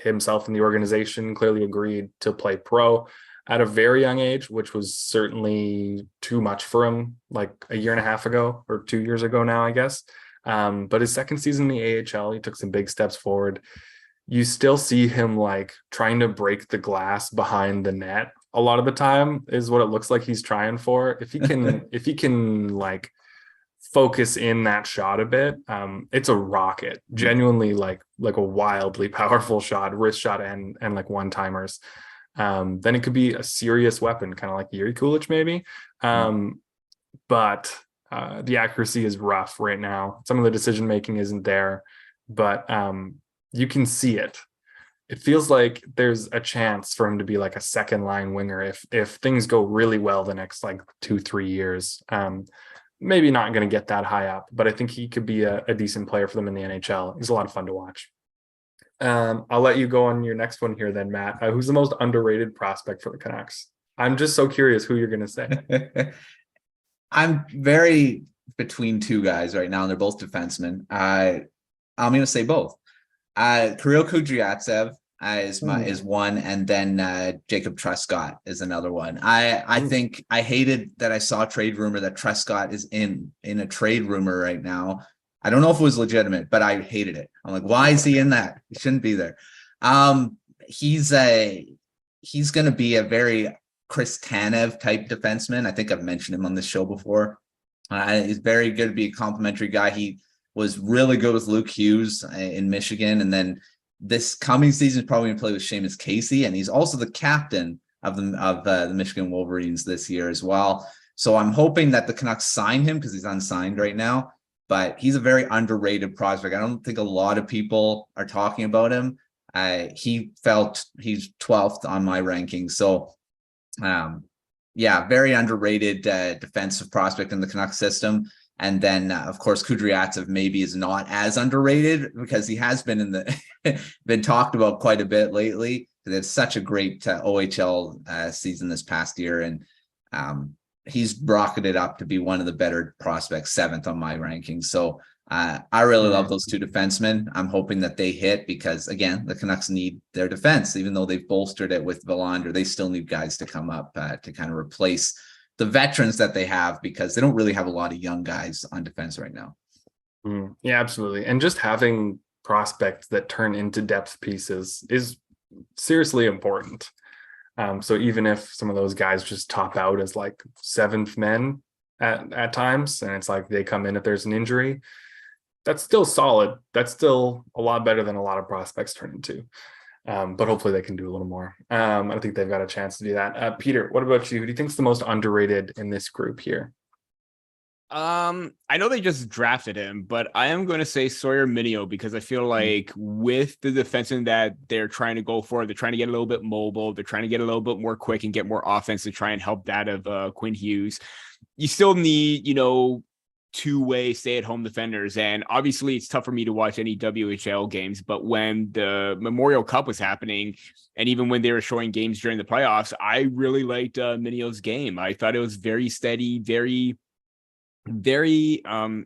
himself and the organization clearly agreed to play pro at a very young age, which was certainly too much for him, like a year and a half ago or 2 years ago now, I guess. But his second season in the AHL, he took some big steps forward. You still see him like trying to break the glass behind the net a lot of the time, is what it looks like he's trying for. If he can like focus in that shot a bit, it's a rocket, genuinely like a wildly powerful shot, wrist shot and like one-timers. Then it could be a serious weapon, kind of like Yuri Kulich maybe. But the accuracy is rough right now. Some of the decision making isn't there, but you can see it. It feels like there's a chance for him to be like a second line winger if things go really well the next like 2-3 years. Maybe not going to get that high up, but I think he could be a decent player for them in the NHL. He's a lot of fun to watch. I'll let you go on your next one here then, Matt. Who's the most underrated prospect for the Canucks? I'm just so curious who you're going to say. I'm very between 2 guys right now, and they're both defensemen. I'm going to say both. Kirill Kudryavtsev is one, and then Jacob Truscott is another one. I think I hated that I saw a trade rumor that Truscott is in a trade rumor right now. I don't know if it was legitimate, but I hated it. I'm like, why is he in that? He shouldn't be there. He's going to be a very Chris Tanev type defenseman. I think I've mentioned him on this show before. He's very good to be a complimentary guy. He was really good with Luke Hughes in Michigan, and then this coming season is probably going to play with Seamus Casey, and he's also the captain of the Michigan Wolverines this year as well. So I'm hoping that the Canucks sign him because he's unsigned right now, but he's a very underrated prospect. I don't think a lot of people are talking about him. He's 12th on my ranking. So very underrated defensive prospect in the Canucks system. And then, of course, Kudryavtsev maybe is not as underrated because he has been been talked about quite a bit lately. It's such a great OHL season this past year, and he's rocketed up to be one of the better prospects, 7th on my ranking. So I really love those 2 defensemen. I'm hoping that they hit because, again, the Canucks need their defense. Even though they've bolstered it with Willander, they still need guys to come up to kind of replace the veterans that they have, because they don't really have a lot of young guys on defense right now. Yeah, absolutely. And just having prospects that turn into depth pieces is seriously important. So even if some of those guys just top out as like 7th men at times, and it's like they come in if there's an injury, that's still solid. That's still a lot better than a lot of prospects turn into. But hopefully they can do a little more. I think they've got a chance to do that. Peter, what about you? Who do you think is the most underrated in this group here? I know they just drafted him, but I am going to say Sawyer Mineo, because I feel like with the defenseman that they're trying to go for, they're trying to get a little bit mobile. They're trying to get a little bit more quick and get more offense to try and help that of Quinn Hughes. You still need, 2-way stay-at-home defenders, and obviously it's tough for me to watch any WHL games, but when the Memorial Cup was happening and even when they were showing games during the playoffs, I really liked Mineo's game. I thought it was very steady, very I'm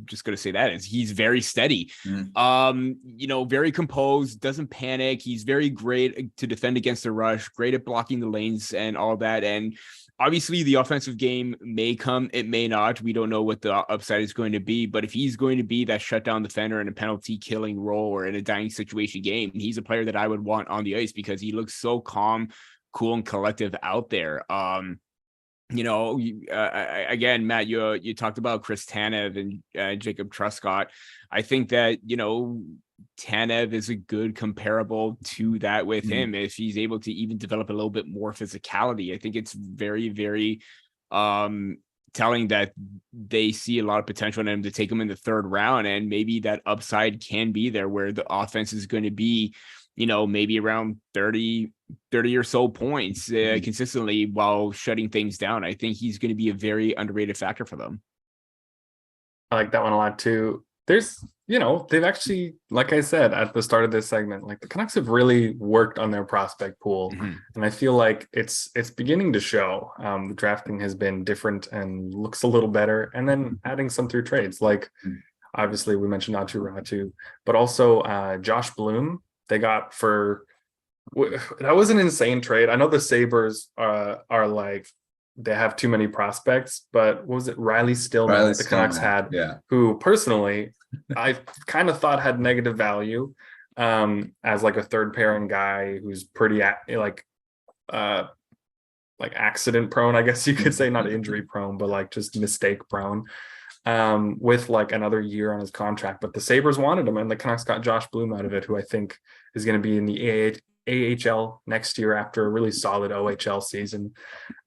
just gonna say that he's very steady. Very composed, doesn't panic. He's very great to defend against the rush, great at blocking the lanes and all that. And obviously the offensive game may come, it may not. We don't know what the upside is going to be, but if he's going to be that shutdown defender in a penalty killing role or in a dying situation game, he's a player that I would want on the ice because he looks so calm, cool, and collective out there. Again, Matt, you talked about Chris Tanev and Jacob Truscott. I think that, Tanev is a good comparable to that with him. If he's able to even develop a little bit more physicality, I think it's very, very telling that they see a lot of potential in him to take him in the third round. And maybe that upside can be there where the offense is going to be, maybe around 30 or so points consistently while shutting things down. I think he's going to be a very underrated factor for them. I like that one a lot too. There's, they've actually, like I said at the start of this segment, like the Canucks have really worked on their prospect pool. And I feel like it's beginning to show. The drafting has been different and looks a little better. And then adding some through trades, like obviously we mentioned Ratu, but also Josh Bloom, they got that was an insane trade. I know the Sabres are like, they have too many prospects, but what was it? Riley Stillman the Canucks had, who personally I kind of thought had negative value as like a third pairing guy who's pretty like accident prone, I guess you could say, not injury prone, but like just mistake prone with like another year on his contract. But the Sabres wanted him, and the Canucks got Josh Bloom out of it, who I think is going to be in the AHL next year after a really solid OHL season.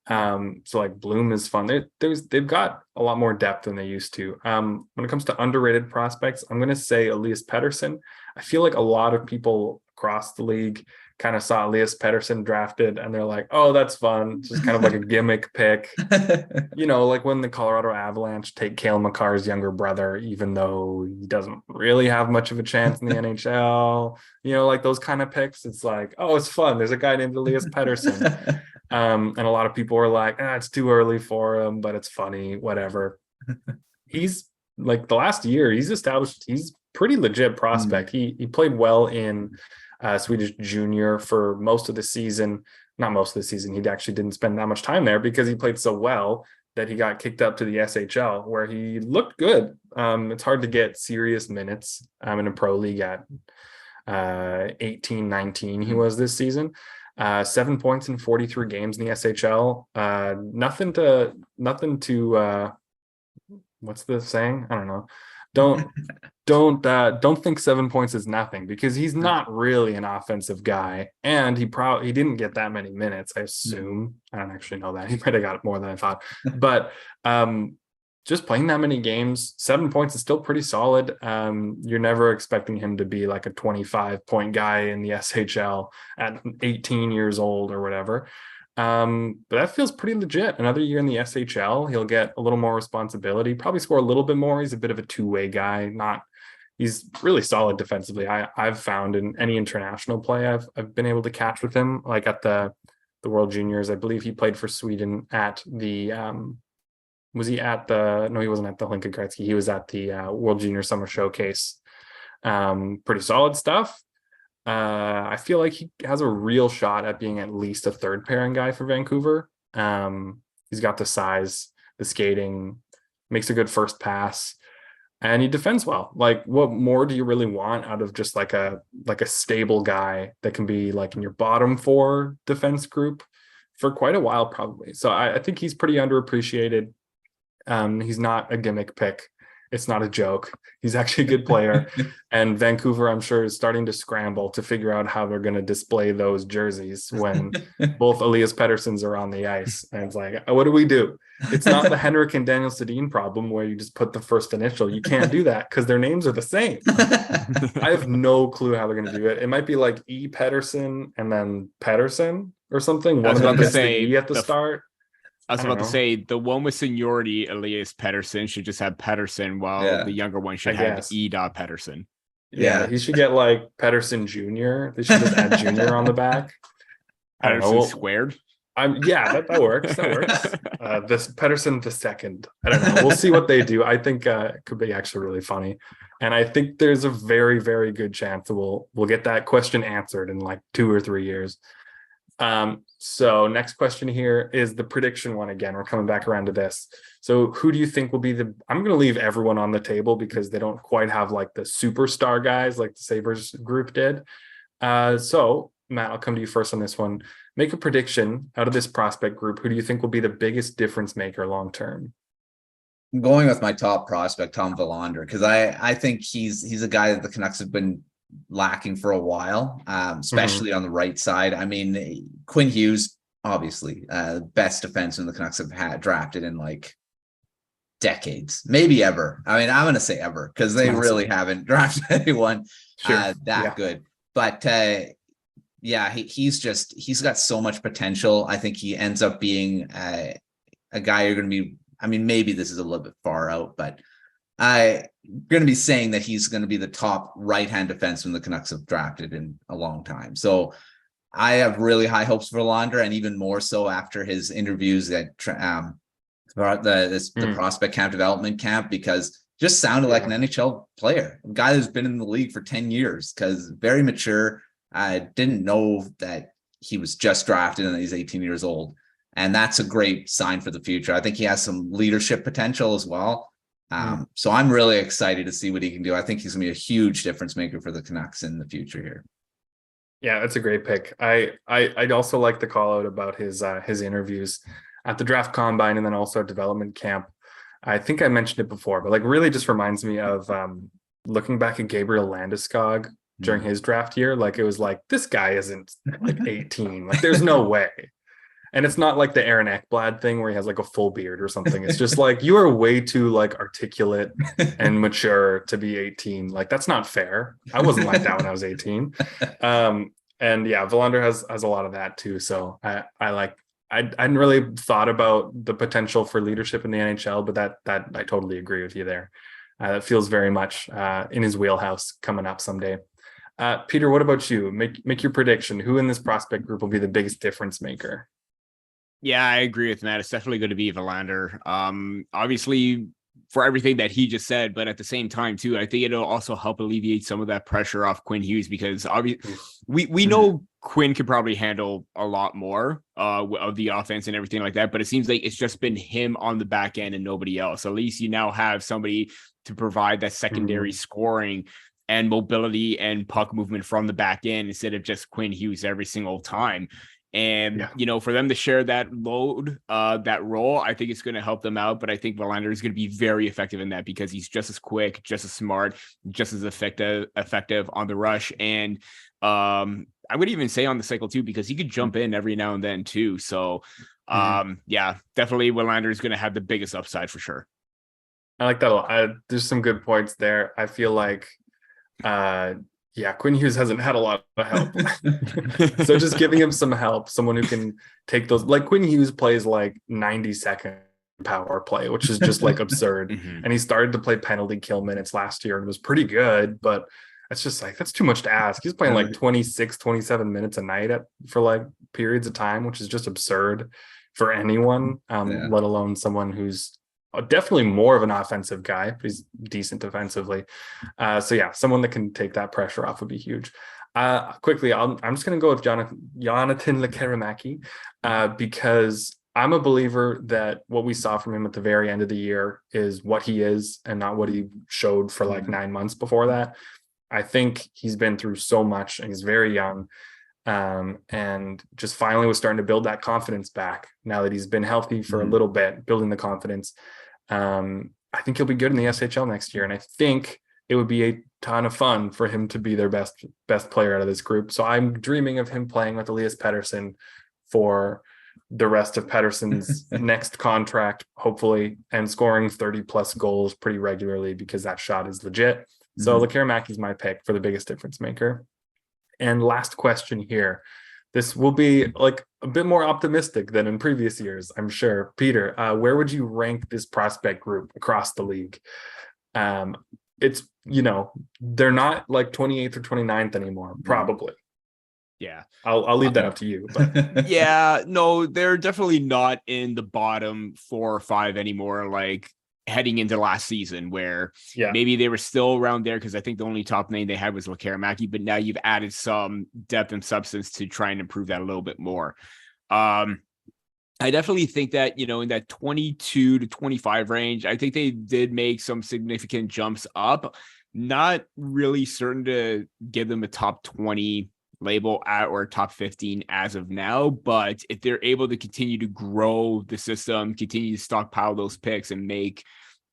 So like Bloom is fun. They've got a lot more depth than they used to. When it comes to underrated prospects, I'm going to say Elias Pettersson. I feel like a lot of people across the league kind of saw Elias Pettersson drafted and they're like, oh, that's fun. It's just kind of like a gimmick pick. Like when the Colorado Avalanche take Cale Makar's younger brother, even though he doesn't really have much of a chance in the NHL, like those kind of picks. It's like, oh, it's fun. There's a guy named Elias Pettersson. And a lot of people are like, it's too early for him, but it's funny, whatever. He's like the last year, he's pretty legit prospect. He played well in Swedish junior for most of the season. Not most of the season. He actually didn't spend that much time there because he played so well that he got kicked up to the SHL, where he looked good. It's hard to get serious minutes in a pro league at 18, 19 he was this season. 7 points in 43 games in the SHL. Nothing to what's the saying? I don't know. Don't think 7 points is nothing, because he's not really an offensive guy, and he didn't get that many minutes, I assume. I don't actually know that. He might have got more than I thought. But just playing that many games, 7 points is still pretty solid. You're never expecting him to be like a 25-point guy in the SHL at 18 years old or whatever. But that feels pretty legit. Another year in the SHL, he'll get a little more responsibility, probably score a little bit more. He's a bit of a two-way guy. He's really solid defensively. I've found in any international play I've been able to catch with him, like at the World Juniors. I believe he played for Sweden at the was he at the, no, he wasn't at the Lincoln Gretzky. He was at the World Junior Summer Showcase. Pretty solid stuff. I feel like he has a real shot at being at least a third pairing guy for Vancouver. He's got the size, the skating, makes a good first pass, and he defends well. Like, what more do you really want out of just like a stable guy that can be like in your bottom four defense group for quite a while, probably. So I think he's pretty underappreciated. He's not a gimmick pick. It's not a joke. He's actually a good player. And Vancouver, I'm sure, is starting to scramble to figure out how they're going to display those jerseys when both Elias Petterssons are on the ice. And it's like, what do we do? It's not the Henrik and Daniel Sedin problem where you just put the first initial. You can't do that because their names are the same. I have no clue how they're going to do it. It might be like E. Pettersson and then Pettersson or something. One of them gets the E at the start. I was about to say, the one with seniority, Elias Pettersson, should just have Pettersson, while the younger one should have E. Pettersson. Yeah, he should get like Pettersson Jr. They should just add Jr. on the back. Pettersson squared. That works. This Pettersson the second. I don't know. We'll see what they do. I think it could be actually really funny. And I think there's a very, very good chance that we'll get that question answered in like 2 or 3 years. So next question here is the prediction one again. We're coming back around to this. So who do you think will be I'm going to leave everyone on the table because they don't quite have like the superstar guys like the Sabres group did. So Matt, I'll come to you first on this one. Make a prediction out of this prospect group. Who do you think will be the biggest difference maker long-term? I'm going with my top prospect, Tom Willander, because I think he's a guy that the Canucks have been lacking for a while, especially on the right side. I mean, Quinn Hughes, obviously, best defenseman the Canucks have had drafted in like decades, maybe ever. I mean, I'm going to say ever because they really haven't drafted anyone good. But he's got so much potential. I think he ends up being a guy you're going to be, I mean, maybe this is a little bit far out, but I'm going to be saying that he's going to be the top right-hand defenseman the Canucks have drafted in a long time. So I have really high hopes for Lander, and even more so after his interviews at the prospect camp, development camp, because just sounded like an NHL player, a guy who's been in the league for 10 years, because very mature. I didn't know that he was just drafted and he's 18 years old. And that's a great sign for the future. I think he has some leadership potential as well. So I'm really excited to see what he can do. I think he's gonna be a huge difference maker for the Canucks in the future here. Yeah, that's a great pick. I'd also like the call out about his interviews at the draft combine and then also at development camp. I think I mentioned it before, but like really just reminds me of looking back at Gabriel Landeskog during his draft year. Like it was like, this guy isn't like 18. Like there's no way. And it's not like the Aaron Ekblad thing where he has like a full beard or something. It's just like, you are way too like articulate and mature to be 18. Like that's not fair. I wasn't like that when I was 18. And yeah, Willander has a lot of that too. So I hadn't really thought about the potential for leadership in the NHL, but that I totally agree with you there. That feels very much in his wheelhouse coming up someday. Peter, what about you? Make your prediction. Who in this prospect group will be the biggest difference maker? Yeah, I agree with Matt. It's definitely going to be Willander. Obviously, for everything that he just said, but at the same time, too, I think it'll also help alleviate some of that pressure off Quinn Hughes, because obviously we know Quinn could probably handle a lot more of the offense and everything like that, but it seems like it's just been him on the back end and nobody else. At least you now have somebody to provide that secondary scoring and mobility and puck movement from the back end instead of just Quinn Hughes every single time. And, for them to share that load, that role, I think it's going to help them out. But I think Willander is going to be very effective in that because he's just as quick, just as smart, just as effective on the rush. And I would even say on the cycle too, because he could jump in every now and then too. So definitely Willander is going to have the biggest upside for sure. I like that a lot. There's some good points there. I feel like, Quinn Hughes hasn't had a lot of help. So just giving him some help, someone who can take those, like Quinn Hughes plays like 90-second power play, which is just like absurd. And he started to play penalty kill minutes last year and was pretty good, but it's just like, that's too much to ask. He's playing like 26, 27 minutes a night for like periods of time, which is just absurd for anyone, let alone someone who's definitely more of an offensive guy, but he's decent defensively. Someone that can take that pressure off would be huge. Quickly, I'm just going to go with Jonathan Lekkerimäki because I'm a believer that what we saw from him at the very end of the year is what he is and not what he showed for like 9 months before that. I think he's been through so much and he's very young. And just finally was starting to build that confidence back now that he's been healthy for a little bit, building the confidence. I think he'll be good in the SHL next year. And I think it would be a ton of fun for him to be their best player out of this group. So I'm dreaming of him playing with Elias Pettersson for the rest of Pettersson's next contract, hopefully, and scoring 30 plus goals pretty regularly because that shot is legit. So Lekkerimäki's my pick for the biggest difference maker. And last question here. This will be like a bit more optimistic than in previous years, I'm sure. Peter, where would you rank this prospect group across the league? It's, they're not like 28th or 29th anymore, probably. Yeah. I'll leave that up to you. But yeah, no, they're definitely not in the bottom 4 or 5 anymore. Like heading into last season where maybe they were still around there because I think the only top name they had was Lekkerimäki, but now you've added some depth and substance to try and improve that a little bit more. I definitely think that, in that 22 to 25 range, I think they did make some significant jumps up. Not really certain to give them a top 20 label or top 15 as of now, but if they're able to continue to grow the system, continue to stockpile those picks and make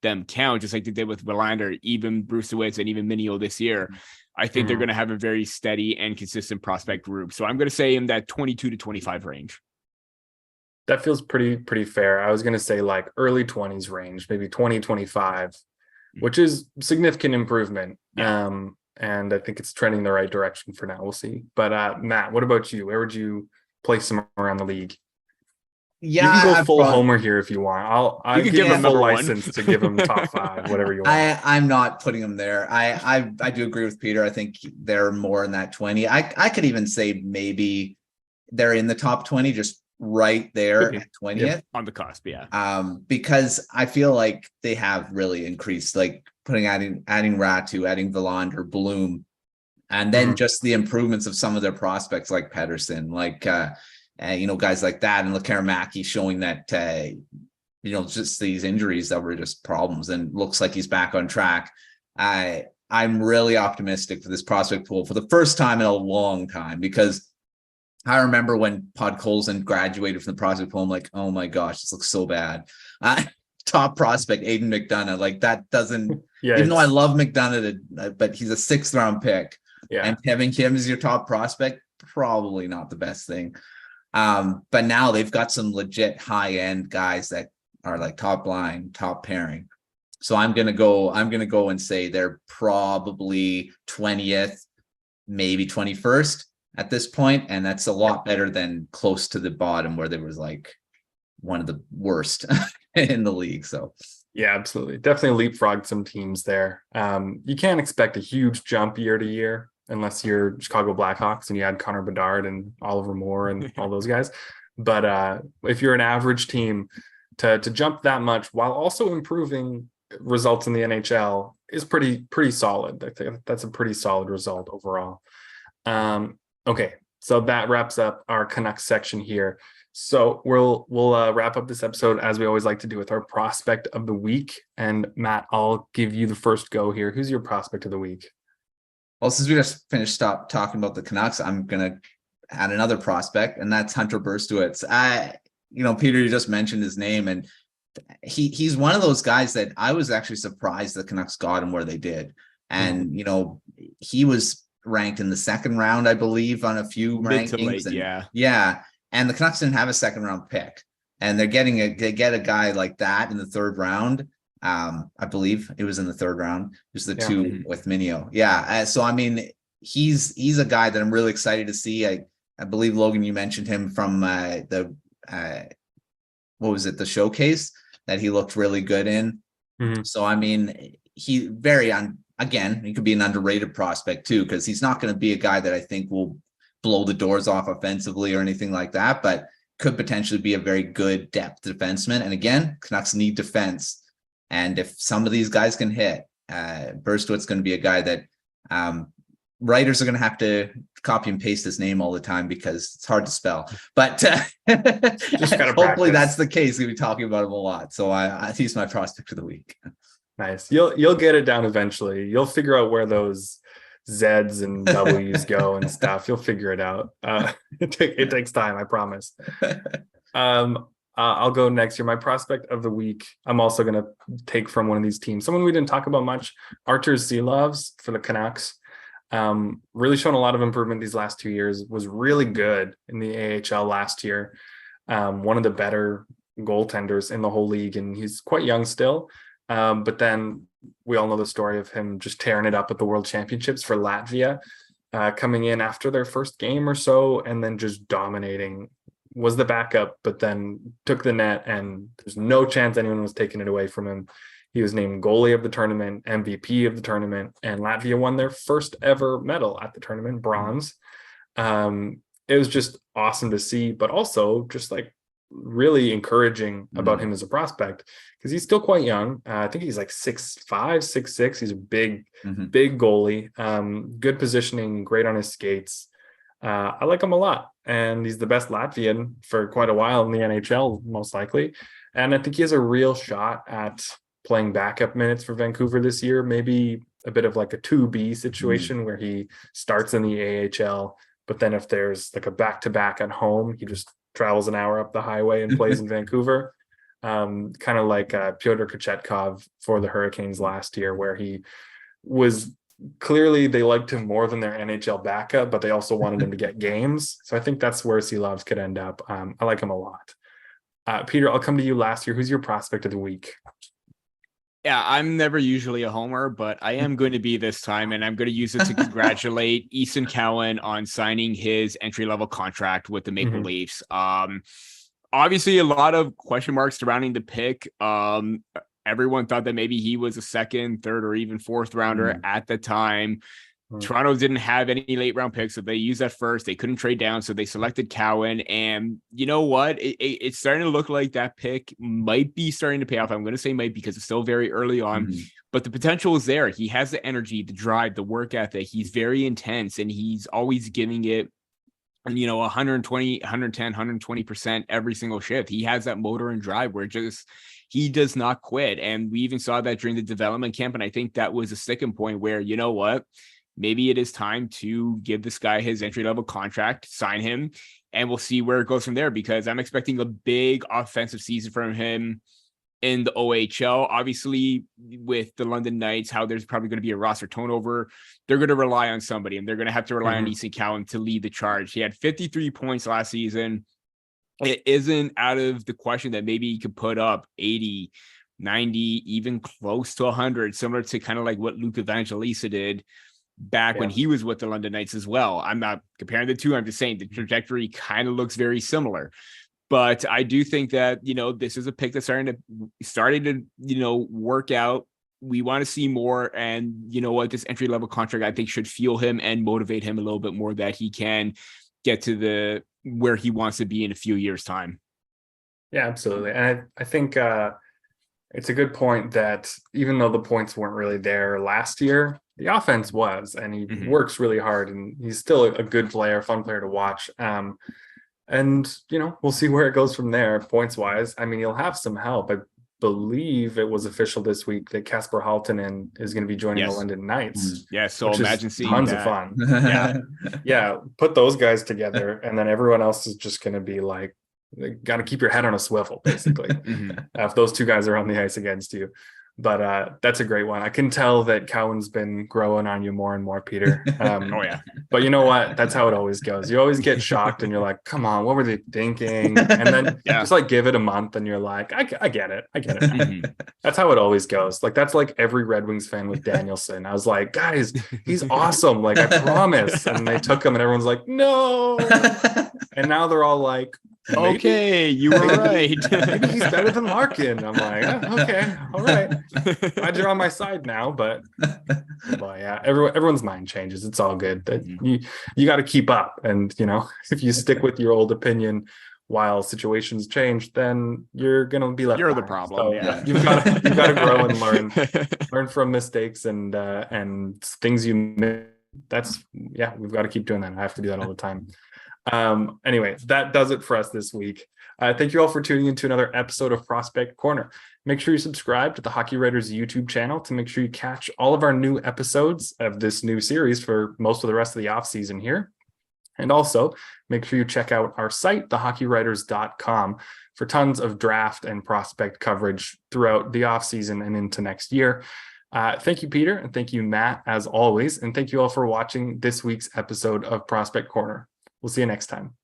them count, just like they did with Willander, even Brzustewicz, and even Minio this year. I think they're going to have a very steady and consistent prospect group. So I'm going to say in that 22 to 25 range. That feels pretty fair. I was going to say like early 20s range, maybe 20, 25, which is significant improvement. Yeah. And I think it's trending the right direction for now. We'll see. But Matt, what about you? Where would you place him around the league? Yeah, you can go full homer here if you want. I'll give him full license to give him top 5, whatever you want. I'm not putting him there. I do agree with Peter. I think they're more in that 20. I could even say maybe they're in the top 20, just right there at 20th. Yeah, on the cusp, yeah. Because I feel like they have really increased, like adding Ratu, adding Willander, Bloom, and then just the improvements of some of their prospects like Pedersen, like guys like that, and Lekaramaki showing that just these injuries that were just problems, and looks like he's back on track. I'm really optimistic for this prospect pool for the first time in a long time, because I remember when Podkolzin graduated from the prospect pool, I'm like, oh my gosh, this looks so bad. Top prospect, Aiden McDonough, like that doesn't, even though I love McDonough, but he's a 6th round pick. Yeah. And having him as your top prospect, probably not the best thing. But now they've got some legit high end guys that are like top line, top pairing. So I'm gonna go and say they're probably 20th, maybe 21st at this point, and that's a lot better than close to the bottom where there was like one of the worst in the league. So yeah, absolutely, definitely leapfrogged some teams there. You can't expect a huge jump year to year unless you're Chicago Blackhawks and you had Connor Bedard and Oliver Moore and all those guys. But if you're an average team, to jump that much while also improving results in the NHL is pretty solid. I think that's a pretty solid result overall. Okay, so that wraps up our Canucks section here. So we'll wrap up this episode as we always like to do with our prospect of the week. And Matt, I'll give you the first go here. Who's your prospect of the week? Well, since we just stopped talking about the Canucks, I'm gonna add another prospect, and that's Hunter Brzustewicz. Peter, you just mentioned his name, and he's one of those guys that I was actually surprised the Canucks got him where they did. And he was ranked in the 2nd round, I believe, on a few rankings. Yeah. And the Canucks didn't have a 2nd round pick, and they get a guy like that in the 3rd round. I believe it was in the 3rd round. Just the 2 with Minio. Yeah. So I mean, he's a guy that I'm really excited to see. I believe, Logan, you mentioned him from the showcase that he looked really good in. So I mean, he could be an underrated prospect too, because he's not going to be a guy that I think will blow the doors off offensively or anything like that, but could potentially be a very good depth defenseman. And again, Canucks need defense. And if some of these guys can hit, Brzustewicz is going to be a guy that writers are going to have to copy and paste his name all the time because it's hard to spell. But hopefully that's the case. We'll be talking about him a lot. So he's my prospect of the week. Nice. You'll get it down eventually. You'll figure out where those Z's and W's go and stuff. You'll figure it out. It takes time, I promise. I'll go next here. My prospect of the week, I'm also going to take from one of these teams. Someone we didn't talk about much, Arturs Silovs for the Canucks. Really shown a lot of improvement these last 2 years, was really good in the AHL last year. One of the better goaltenders in the whole league, and he's quite young still. But then we all know the story of him just tearing it up at the World Championships for Latvia, coming in after their first game or so, and then just dominating. Was the backup, but then took the net, and there's no chance anyone was taking it away from him. He was named goalie of the tournament, MVP of the tournament, and Latvia won their first ever medal at the tournament, bronze. It was just awesome to see, but also just like really encouraging about him as a prospect, because he's still quite young. I think he's like 6'5", 6'6". He's a big goalie, good positioning, great on his skates. I like him a lot, and he's the best Latvian for quite a while in the NHL, most likely. And I think he has a real shot at playing backup minutes for Vancouver this year, maybe a bit of like a 2B situation where he starts in the AHL, but then if there's like a back-to-back at home, he just travels an hour up the highway and plays in Vancouver. kind of like Pyotr Kochetkov for the Hurricanes last year, where he was clearly they liked him more than their NHL backup, but they also wanted him to get games. So I think that's where Silovs could end up. I like him a lot. Peter, I'll come to you last year. Who's your prospect of the week? Yeah, I'm never usually a homer, but I am going to be this time, and I'm going to use it to congratulate Easton Cowan on signing his entry-level contract with the Maple Leafs. Obviously, a lot of question marks surrounding the pick. Everyone thought that maybe he was a second, third, or even fourth rounder at the time. Toronto didn't have any late round picks, so they used that first. They couldn't trade down, so they selected Cowan. And you know what? It's starting to look like that pick might be starting to pay off. I'm going to say might because it's still very early on, but the potential is there. He has the energy, the drive, the work ethic. He's very intense, and he's always giving it, 120, 110, 120% every single shift. He has that motor and drive where he does not quit. And we even saw that during the development camp. And I think that was a sticking point where, you know what? Maybe it is time to give this guy his entry-level contract, sign him, and we'll see where it goes from there, because I'm expecting a big offensive season from him in the OHL. Obviously, with the London Knights, how there's probably going to be a roster turnover, they're going to rely on somebody, and they're going to have to rely on Easton Cowan to lead the charge. He had 53 points last season. It isn't out of the question that maybe he could put up 80, 90, even close to 100, similar to kind of like what Luke Evangelista did back when he was with the London Knights as well. I'm not comparing the two. I'm just saying the trajectory kind of looks very similar. But I do think that, this is a pick that's starting to work out. We want to see more. And you know what? This entry-level contract, I think, should fuel him and motivate him a little bit more, that he can get to where he wants to be in a few years' time. Yeah, absolutely. And I think it's a good point that even though the points weren't really there last year, the offense was, and he works really hard, and he's still a good player, fun player to watch. And, we'll see where it goes from there points wise. I mean, he'll have some help. I believe it was official this week that Kasper Halttunen is going to be joining the London Knights. Yeah. So imagine seeing tons of fun. Yeah. Put those guys together, and then everyone else is just going to be like, got to keep your head on a swivel, basically, if those two guys are on the ice against you. But that's a great one. I can tell that Cowan's been growing on you more and more, Peter. But you know what? That's how it always goes. You always get shocked and you're like, come on, what were they thinking? And then just like give it a month and you're like, I get it. That's how it always goes. Like, that's like every Red Wings fan with Danielson. I was like, guys, he's awesome. Like, I promise. And they took him and everyone's like, no. And now they're all like, maybe, okay, you were right. Maybe he's better than Larkin. I'm like, okay, all right. Glad you're on my side now, but yeah, everyone's mind changes. It's all good. That you got to keep up, and if you stick with your old opinion while situations change, then you're gonna be left behind. The problem. So, you've got to grow and learn from mistakes and things you miss. We've got to keep doing that. I have to do that all the time. Anyway, that does it for us this week. Thank you all for tuning into another episode of Prospect Corner. Make sure you subscribe to the Hockey Writers YouTube channel to make sure you catch all of our new episodes of this new series for most of the rest of the off season here. And also make sure you check out our site, thehockeywriters.com, for tons of draft and prospect coverage throughout the off season and into next year. Thank you, Peter, and thank you, Matt, as always. And thank you all for watching this week's episode of Prospect Corner. We'll see you next time.